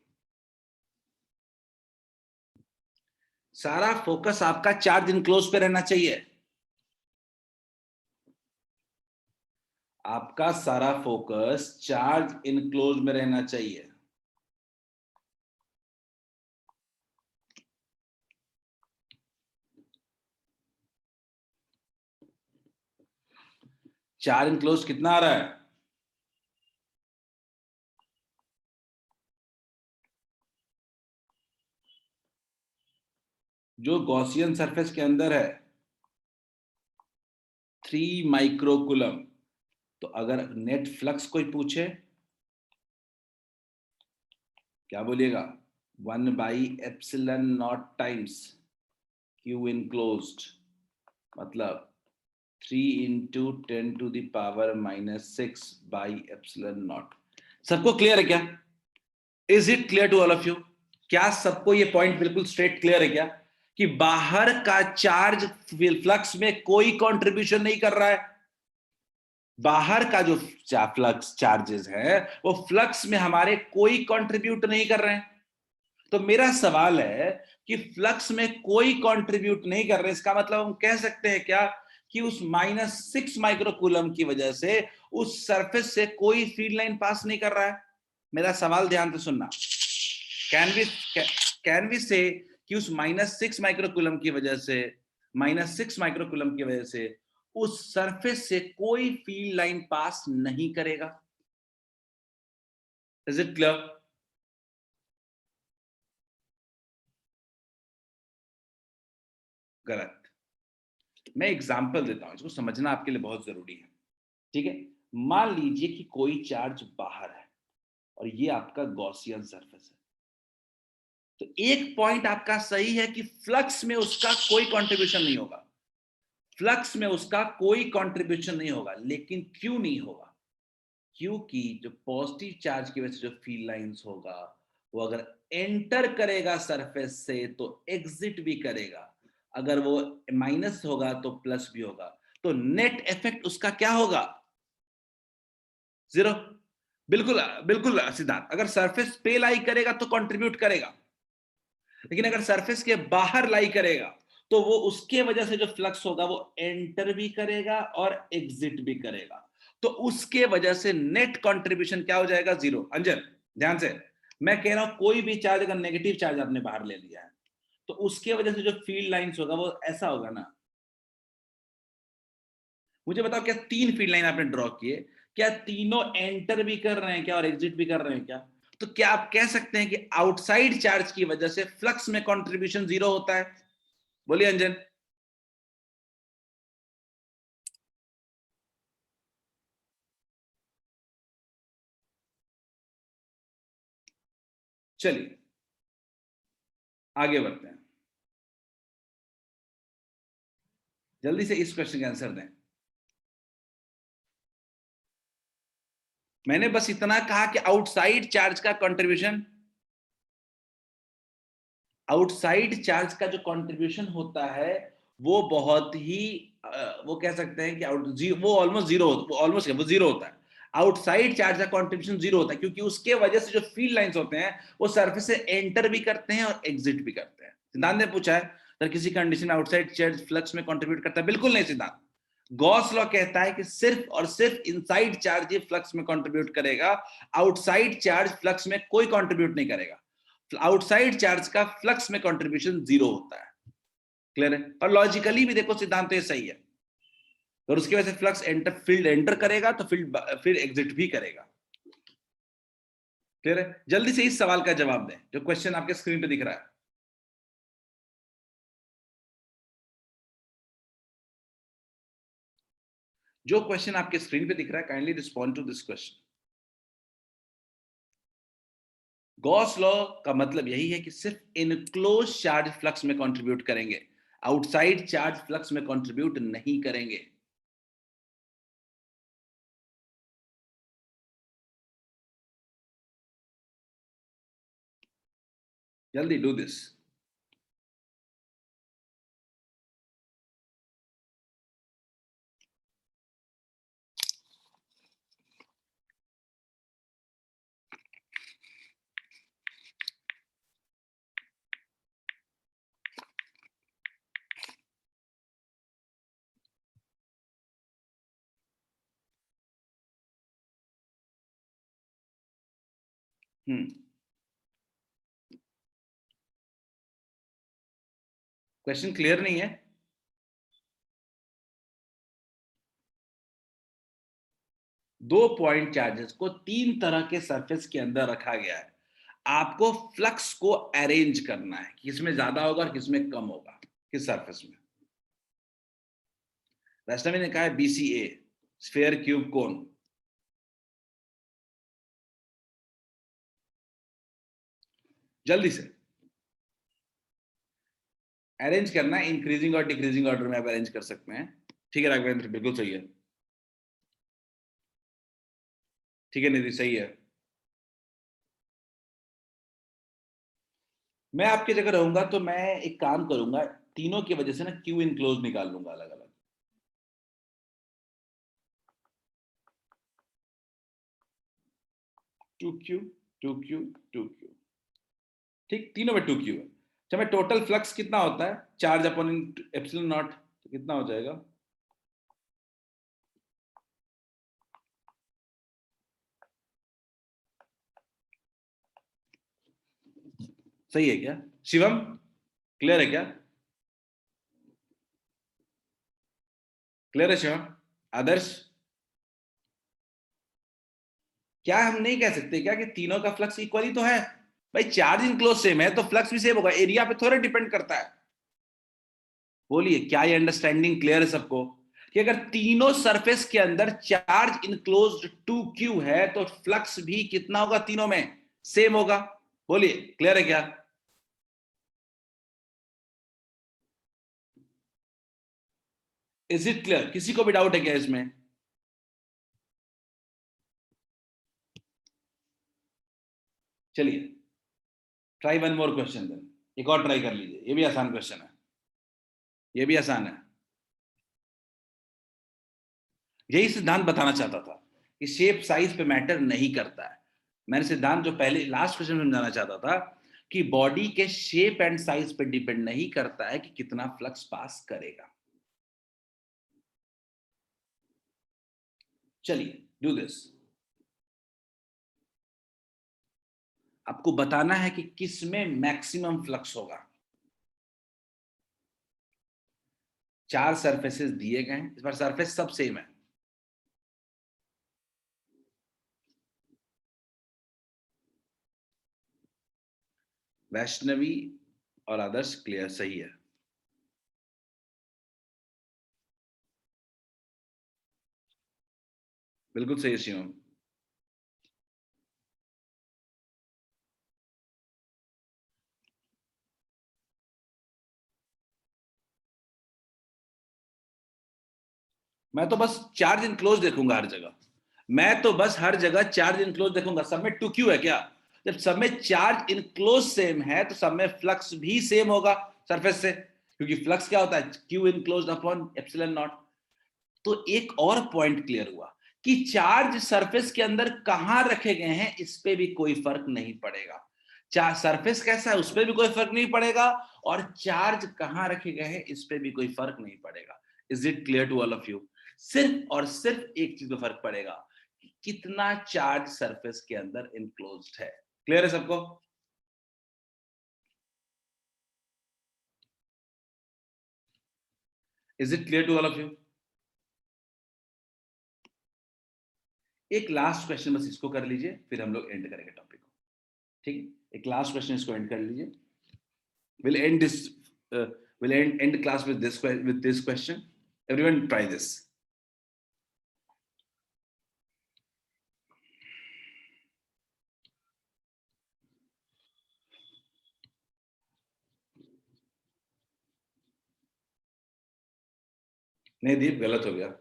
S1: सारा फोकस आपका चार्ज इनक्लोज पे रहना चाहिए, आपका सारा फोकस चार्ज इनक्लोज में रहना चाहिए। चार्ज इनक्लोज कितना आ रहा है, जो गॉसियन सरफेस के अंदर है 3 माइक्रोकुलम। तो अगर नेट फ्लक्स कोई पूछे क्या बोलिएगा, 1/ε0 टाइम्स Q enclosed, मतलब 3 × 10⁻⁻⁶/ε0। सबको क्लियर है क्या? Is it clear to all of you? क्या सबको ये पॉइंट बिल्कुल स्ट्रेट क्लियर है क्या कि बाहर का चार्ज फ्लक्स में कोई कंट्रीब्यूशन नहीं कर रहा है? बाहर का जो फ्लक्स चार्जेस है वो फ्लक्स में हमारे कोई कंट्रीब्यूट नहीं कर रहे हैं। तो मेरा सवाल है कि फ्लक्स में कोई कंट्रीब्यूट नहीं कर रहे, इसका मतलब हम कह सकते हैं क्या कि उस -6 माइक्रोकूलम की वजह से उस सरफेस से कोई फील्ड लाइन पास नहीं कर रहा है? मेरा सवाल ध्यान से सुनना। कैन वी से कि उस -6 माइक्रोकूलम की वजह से उस सरफेस से कोई फील्ड लाइन पास नहीं करेगा? Is it clear? गलत। मैं एग्जांपल देता हूं, इसको समझना आपके लिए बहुत जरूरी है। ठीक है, मान लीजिए कि कोई चार्ज बाहर है और ये आपका गॉसियन सरफेस है। तो एक पॉइंट आपका सही है कि फ्लक्स में उसका कोई कंट्रीब्यूशन नहीं होगा, फ्लक्स में उसका कोई कंट्रीब्यूशन नहीं होगा। लेकिन क्यों नहीं होगा? क्योंकि जो पॉजिटिव चार्ज की वजह से जो फील्ड लाइंस होगा वो अगर एंटर करेगा सरफेस से तो एग्जिट भी करेगा, अगर वो माइनस होगा तो प्लस भी होगा। तो नेट इफेक्ट उसका क्या होगा? 0। बिल्कुल बिल्कुल सिद्धांत, अगर सरफेस पे लाई करेगा तो कंट्रीब्यूट करेगा, लेकिन अगर सरफेस के बाहर लाई करेगा तो वो उसके वजह से जो फ्लक्स होगा वो एंटर भी करेगा और एग्जिट भी करेगा। तो उसके वजह से नेट कंट्रीब्यूशन क्या हो जाएगा? 0। अंजन ध्यान से, मैं कह रहा हूं कोई भी चार्ज, अगर नेगेटिव चार्ज आपने बाहर ले लिया है तो उसके वजह से जो फील्ड लाइंस होगा वो ऐसा होगा ना। मुझे बताओ, क्या 3 फील्ड लाइन आपने ड्रॉ किए, क्या तीनों एंटर भी कर रहे हैं क्या और एग्जिट भी कर रहे हैं क्या? तो क्या आप कह सकते हैं कि आउटसाइड चार्ज की वजह से फ्लक्स में कंट्रीब्यूशन 0 होता है? बोलिए अंजन। चलिए आगे बढ़ते हैं, जल्दी से इस क्वेश्चन का आंसर दें। मैंने बस इतना कहा कि आउटसाइड चार्ज का कंट्रीब्यूशन, आउटसाइड चार्ज का जो कंट्रीब्यूशन होता है वो बहुत ही वो कह सकते हैं कि वो ऑलमोस्ट जीरो होता है। आउटसाइड चार्ज का कंट्रीब्यूशन 0 होता है क्योंकि उसके वजह से जो फील्ड लाइंस होते हैं वो सरफेस से एंटर भी करते हैं और एग्जिट भी करते हैं। सिद्धांत ने पूछा है सर किसी कंडीशन में आउटसाइड चार्ज फ्लक्स में कंट्रीब्यूट करता है? बिल्कुल नहीं सिद्धांत, गॉस लॉ कहता है कि सिर्फ और सिर्फ इनसाइड चार्ज ही फ्लक्स में कंट्रीब्यूट करेगा, आउटसाइड चार्ज फ्लक्स में कोई कंट्रीब्यूट नहीं करेगा। आउटसाइड चार्ज का फ्लक्स में कंट्रीब्यूशन 0 होता है। क्लियर है? और लॉजिकली भी देखो सिद्धांत तो ये सही है, और उसकी वजह से फ्लक्स फील्ड एंटर करेगा तो फील्ड एग्जिट भी करेगा। क्लियर है? जल्दी से इस सवाल का जवाब दें जो क्वेश्चन आपके स्क्रीन पे दिख रहा है। जो क्वेश्चन आपके स्क्रीन पे दिख रहा है, kindly respond to this question. Gauss law का मतलब यही है कि सिर्फ इनक्लोज चार्ज फ्लक्स में कंट्रीब्यूट करेंगे, आउटसाइड चार्ज फ्लक्स में कंट्रीब्यूट नहीं करेंगे। जल्दी डू दिस। क्वेश्चन क्लियर नहीं है? दो पॉइंट चार्जेस को 3 तरह के सरफेस के अंदर रखा गया है, आपको फ्लक्स को अरेंज करना है, किसमें ज्यादा होगा और किसमें कम होगा, किस सरफेस में। वैष्णवी ने कहा है BCA, स्फीयर क्यूब कोन। जल्दी से अरेंज करना है, इंक्रीजिंग और डिक्रीजिंग ऑर्डर में आप अरेंज कर सकते हैं। ठीक है राघवेंद्र, बिल्कुल सही है। ठीक है निधि, सही है। मैं आपकी जगह रहूंगा तो मैं एक काम करूंगा, तीनों की वजह से ना क्यू इनक्लोज निकाल लूंगा अलग अलग। Two Q, two Q, two Q, ठीक, तीनों में टू क्यू है। जब मैं टोटल फ्लक्स कितना होता है, चार्ज अपॉन एप्सिलॉन नॉट, तो कितना हो जाएगा, सही है क्या शिवम, क्लियर है क्या, क्लियर है शिवम, आदर्श? क्या हम नहीं कह सकते क्या कि तीनों का फ्लक्स इक्वली तो है? भाई चार्ज इनक्लोज सेम है तो फ्लक्स भी सेम होगा, एरिया पे थोड़ा डिपेंड करता है। बोलिए क्या ये अंडरस्टैंडिंग क्लियर है सबको कि अगर तीनों सरफेस के अंदर चार्ज इनक्लोज्ड 2q है तो फ्लक्स भी कितना होगा, तीनों में सेम होगा? बोलिए क्लियर है क्या? Is it clear? किसी को भी डाउट है क्या इसमें? चलिए try one more question then, एक और ट्राई कर लीजिए, ये भी आसान क्वेश्चन है, ये भी आसान है। यही सिद्धांत बताना चाहता था कि शेप साइज पे मैटर नहीं करता है। मैंने सिद्धांत जो पहले लास्ट क्वेश्चन में समझाना चाहता था कि बॉडी के शेप एंड साइज पे डिपेंड नहीं करता है कि कितना फ्लक्स पास करेगा। चलिए डू दिस, आपको बताना है कि किस में मैक्सिमम फ्लक्स होगा। 4 सरफेसेस दिए गए हैं, इस बार सरफेस सब सेम है। वैष्णवी और आदर्श क्लियर, सही है। बिल्कुल सही है शिवम। मैं तो बस चार्ज इनक्लोज देखूंगा हर जगह, मैं तो बस हर जगह चार्ज इनक्लोज देखूंगा। सब में 2q है क्या? जब सब में चार्ज इनक्लोज सेम है तो सब में फ्लक्स भी सेम होगा सरफेस से, क्योंकि फ्लक्स क्या होता है, q enclose upon epsilon not. तो एक और पॉइंट क्लियर हुआ कि चार्ज सरफेस के अंदर कहां रखे गए हैं इस पे भी कोई फर्क नहीं पड़ेगा। चार्ज सरफेस कैसा है उस पे भी कोई फर्क नहीं पड़ेगा, और चार्ज कहां रखे गए हैं इस पे भी कोई फर्क नहीं पड़ेगा। Is it clear to all of you? सिर्फ और सिर्फ एक चीज में फर्क पड़ेगा, कितना चार्ज सरफेस के अंदर इनक्लोज्ड है। क्लियर है सबको? Is it clear to all of you? एक लास्ट क्वेश्चन बस इसको कर लीजिए, फिर हम लोग एंड करेंगे टॉपिक को, ठीक है? एक लास्ट क्वेश्चन इसको एंड कर लीजिए। We'll end this. We'll end class with this question. Everyone, try this. नहीं दीप, गलत हो गया।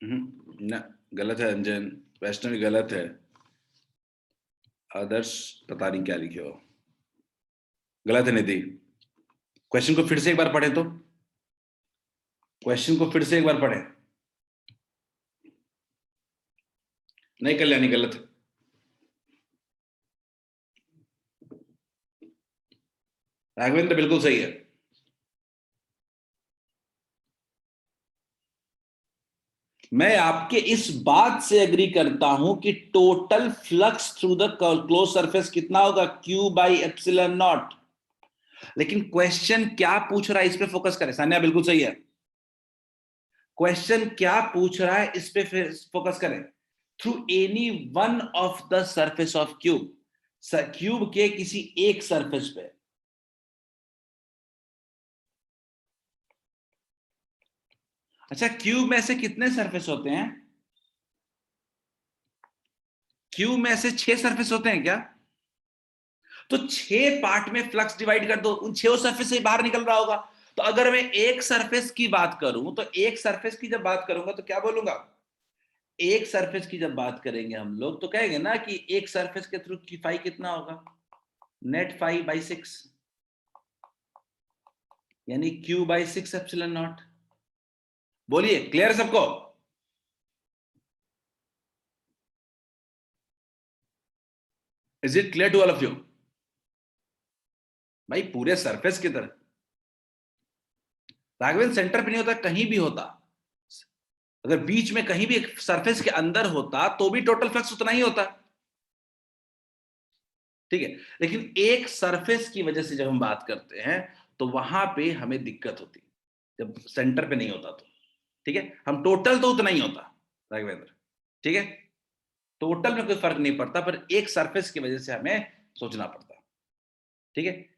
S1: ना, गलत है अंजन, वैष्णवी गलत है, आदर्श पता नहीं क्या लिखे हो, गलत है निधि। क्वेश्चन को फिर से एक बार पढ़े तो, क्वेश्चन को फिर से एक बार पढ़े। नहीं कल्याणी, गलत है। राघवेंद्र बिल्कुल सही है। मैं आपके इस बात से एग्री करता हूं कि total flux through the close surface कितना होगा, Q बाई एप्सिलॉन नॉट। लेकिन क्वेश्चन क्या पूछ रहा है इस पे फोकस करें। सान्या बिल्कुल सही है, क्वेश्चन क्या पूछ रहा है इस पे फोकस करें। Through any one of the surface of cube, cube के किसी एक सरफेस पे। अच्छा, क्यूब में से कितने सरफेस होते हैं? क्यूब में से 6 सरफेस होते हैं क्या? तो 6 पार्ट में फ्लक्स डिवाइड कर दो, उन 6 सरफेस से बाहर निकल रहा होगा। तो अगर मैं एक सरफेस की बात करूं, तो एक सरफेस की जब बात करूंगा तो क्या बोलूंगा? एक सरफेस की जब बात करेंगे हम लोग तो कहेंगे ना कि एक सरफेस के थ्रू की फाई कितना होगा? नेट फाई बाई 6, यानी क्यू बाई 6 एप्सिलॉन नॉट। बोलिए, क्लियर सबको? Is it clear to all of you? भाई पूरे सरफेस की तरह, राघवेंद्र सेंटर पे नहीं होता, कहीं भी होता। अगर बीच में कहीं भी सरफेस के अंदर होता तो भी टोटल फ्लक्स उतना ही होता, ठीक है। लेकिन एक सरफेस की वजह से जब हम बात करते हैं तो वहां पे हमें दिक्कत होती है जब सेंटर पे नहीं होता तो, ठीक है। हम टोटल तो उतना ही होता राघवेंद्र, ठीक है। टोटल में कोई फर्क नहीं पड़ता, पर एक सरफेस की वजह से हमें सोचना पड़ता है, ठीक है।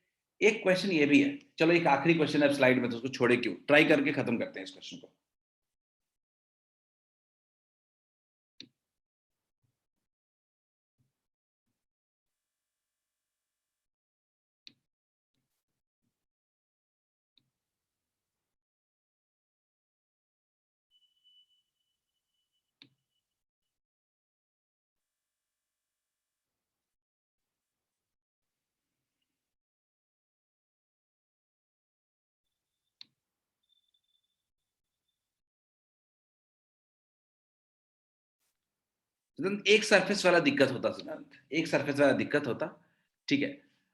S1: एक क्वेश्चन ये भी है, चलो एक आखिरी क्वेश्चन है स्लाइड में, तो उसको छोड़े क्यों, ट्राई करके खत्म करते हैं इस क्वेश्चन को। एक सरफेस वाला दिक्कत होता सिद्धांत, एक सरफेस वाला दिक्कत होता, ठीक है।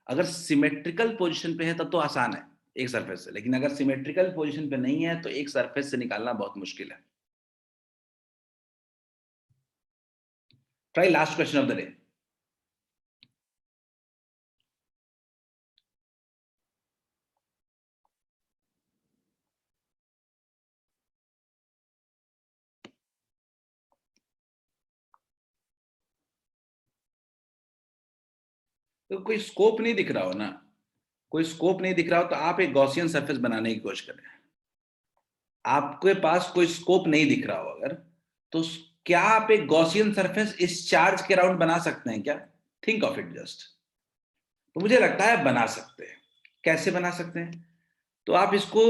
S1: अगर सिमेट्रिकल पोजीशन पे है तब तो आसान है एक सरफेस से, लेकिन अगर सिमेट्रिकल पोजीशन पे नहीं है तो एक सरफेस से निकालना बहुत मुश्किल है। Try last question of the day. तो कोई स्कोप नहीं दिख रहा हो ना, कोई स्कोप नहीं दिख रहा हो तो आप एक गॉसियन सरफेस बनाने की कोशिश करें। आपके पास कोई स्कोप नहीं दिख रहा हो अगर, तो क्या आप एक गॉसियन सरफेस इस चार्ज के अराउंड बना सकते हैं क्या? Think of it just. तो मुझे लगता है बना सकते हैं। कैसे बना सकते हैं? तो आप इसको,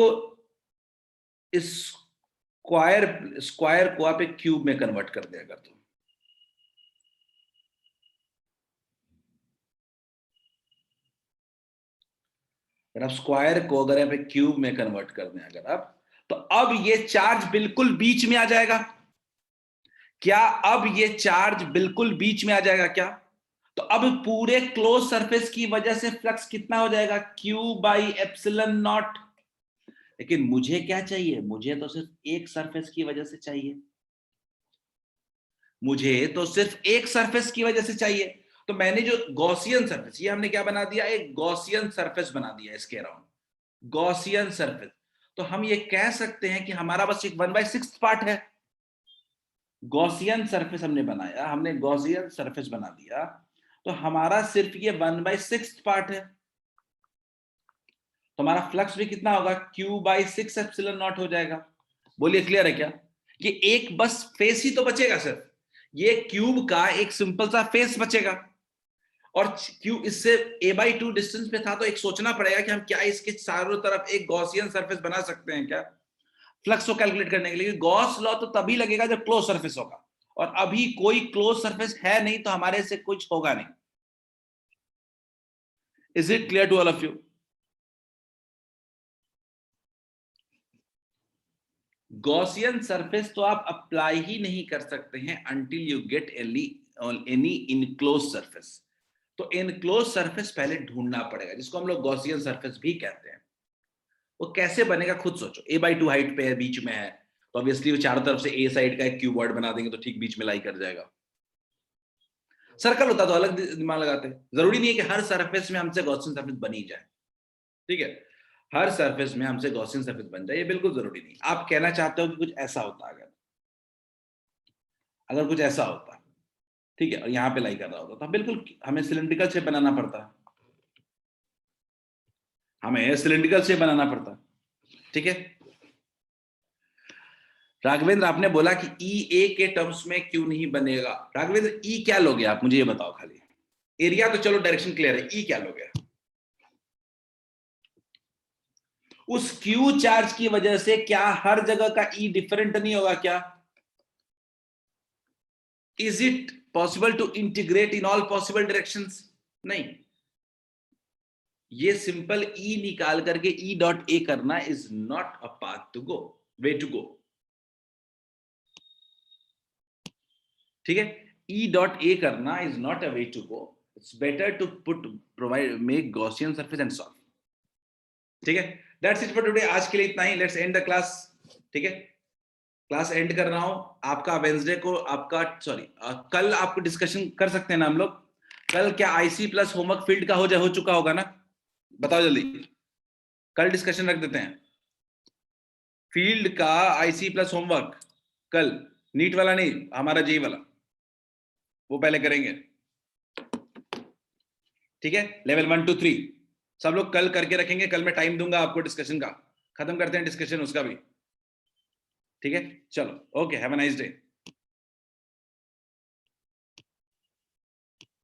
S1: इस स्क्वायर स्क्वायर को आप एक क्यूब में कन्वर्ट कर दिया कर दो। अगर आप स्क्वायर को अगर आप एक क्यूब में कन्वर्ट कर दें अगर आप, तो अब ये चार्ज बिल्कुल बीच में आ जाएगा क्या? अब ये चार्ज बिल्कुल बीच में आ जाएगा क्या? तो अब पूरे क्लोज सरफेस की वजह से फ्लक्स कितना हो जाएगा? Q by epsilon not. लेकिन मुझे क्या चाहिए? मुझे तो सिर्फ एक सरफेस की वजह से चाहिए, मुझे तो सिर्फ एक सरफेस की वजह से चाहिए। तो मैंने जो गॉसियन सरफेस, ये हमने क्या बना दिया? एक गॉसियन सरफेस बना दिया इसके अराउंड, गॉसियन सरफेस। तो हम ये कह सकते हैं कि हमारा बस एक 1/6 पार्ट है। गॉसियन सरफेस हमने बनाया, हमने गॉसियन सरफेस बना दिया, तो हमारा सिर्फ ये 1/6 पार्ट है। तो हमारा फ्लक्स भी कितना होगा? Q/6 एप्सिलॉन नॉट हो जाएगा। बोलिए क्लियर है क्या? कि एक बस फेस ही तो बचेगा सिर्फ, ये क्यूब का एक सिंपल सा फेस बचेगा। और क्यू इससे a/2 डिस्टेंस पे था, तो एक सोचना पड़ेगा कि हम क्या इसके चारों तरफ एक गॉसियन सरफेस बना सकते हैं क्या फ्लक्स को कैलकुलेट करने के लिए? गॉस लॉ तो तभी लगेगा जब क्लोज सरफेस होगा, और अभी कोई क्लोज सरफेस है नहीं, तो हमारे से कुछ होगा नहीं। Is it clear to all of you? Gaussian surface तो आप अप्लाई ही नहीं कर सकते हैं until you get any enclose surface. तो इनक्लोज सरफेस पहले ढूंढना पड़ेगा, जिसको हम लोग गॉसियन सरफेस भी कहते हैं। वो कैसे बनेगा खुद सोचो। a/2 हाइट पे है, बीच में है, तो ऑब्वियसली वो चारों तरफ से a साइड का एक क्यूबॉइड बना देंगे तो ठीक बीच में लाई कर जाएगा। सर्कल होता तो अलग दिमाग लगाते। जरूरी नहीं है कि हर सरफेस में हमसे गॉसियन सरफेस बनी जाए, ठीक है। हर सरफेस में हमसे गॉसियन सरफेस बन जाए ये बिल्कुल जरूरी नहीं। आप कहना चाहते हो कि कुछ ऐसा होता, अगर कुछ ऐसा होता, ठीक है, और यहाँ पे लाई कर रहा होता, तो बिल्कुल हमें सिलिंड्रिकल शेप बनाना पड़ता, हमें सिलिंड्रिकल शेप बनाना पड़ता, ठीक है। राघवेंद्र आपने बोला कि ई ए के टर्म्स में क्यों नहीं बनेगा? राघवेंद्र ई क्या लोगे आप, मुझे ये बताओ खाली। एरिया तो चलो डायरेक्शन क्लियर है, ई क्या लोगे? उस क्यू चार्ज की वजह से क्या हर जगह का ई डिफरेंट नहीं होगा क्या? Is it possible to integrate in all possible directions? नहीं। ये सिंपल ई निकाल करके ई डॉट ए करना is not a path to go, way to go. ठीक है, ई डॉट ए करना is not a way to go. It's better to provide make Gaussian surface and solve. ठीक है, दैट्स इट फॉर टुडे। आज के लिए इतना ही। Let's end the class. ठीक है, क्लास एंड कर रहा हूं। आपका वेंसडे को आपका कल आपको डिस्कशन कर सकते हैं ना हम लोग। कल क्या आईसी प्लस होमवर्क फील्ड का हो चुका होगा ना? बताओ जल्दी। कल डिस्कशन रख देते हैं फील्ड का, आईसी प्लस होमवर्क कल। नीट वाला नहीं, हमारा जेई वाला, वो पहले करेंगे। ठीक है, लेवल 1 to 3 सब लोग कल करके रखेंगे। कल मैं टाइम दूंगा आपको डिस्कशन का। खत्म करते हैं डिस्कशन उसका भी। ठीक है, चलो, okay, have a nice day.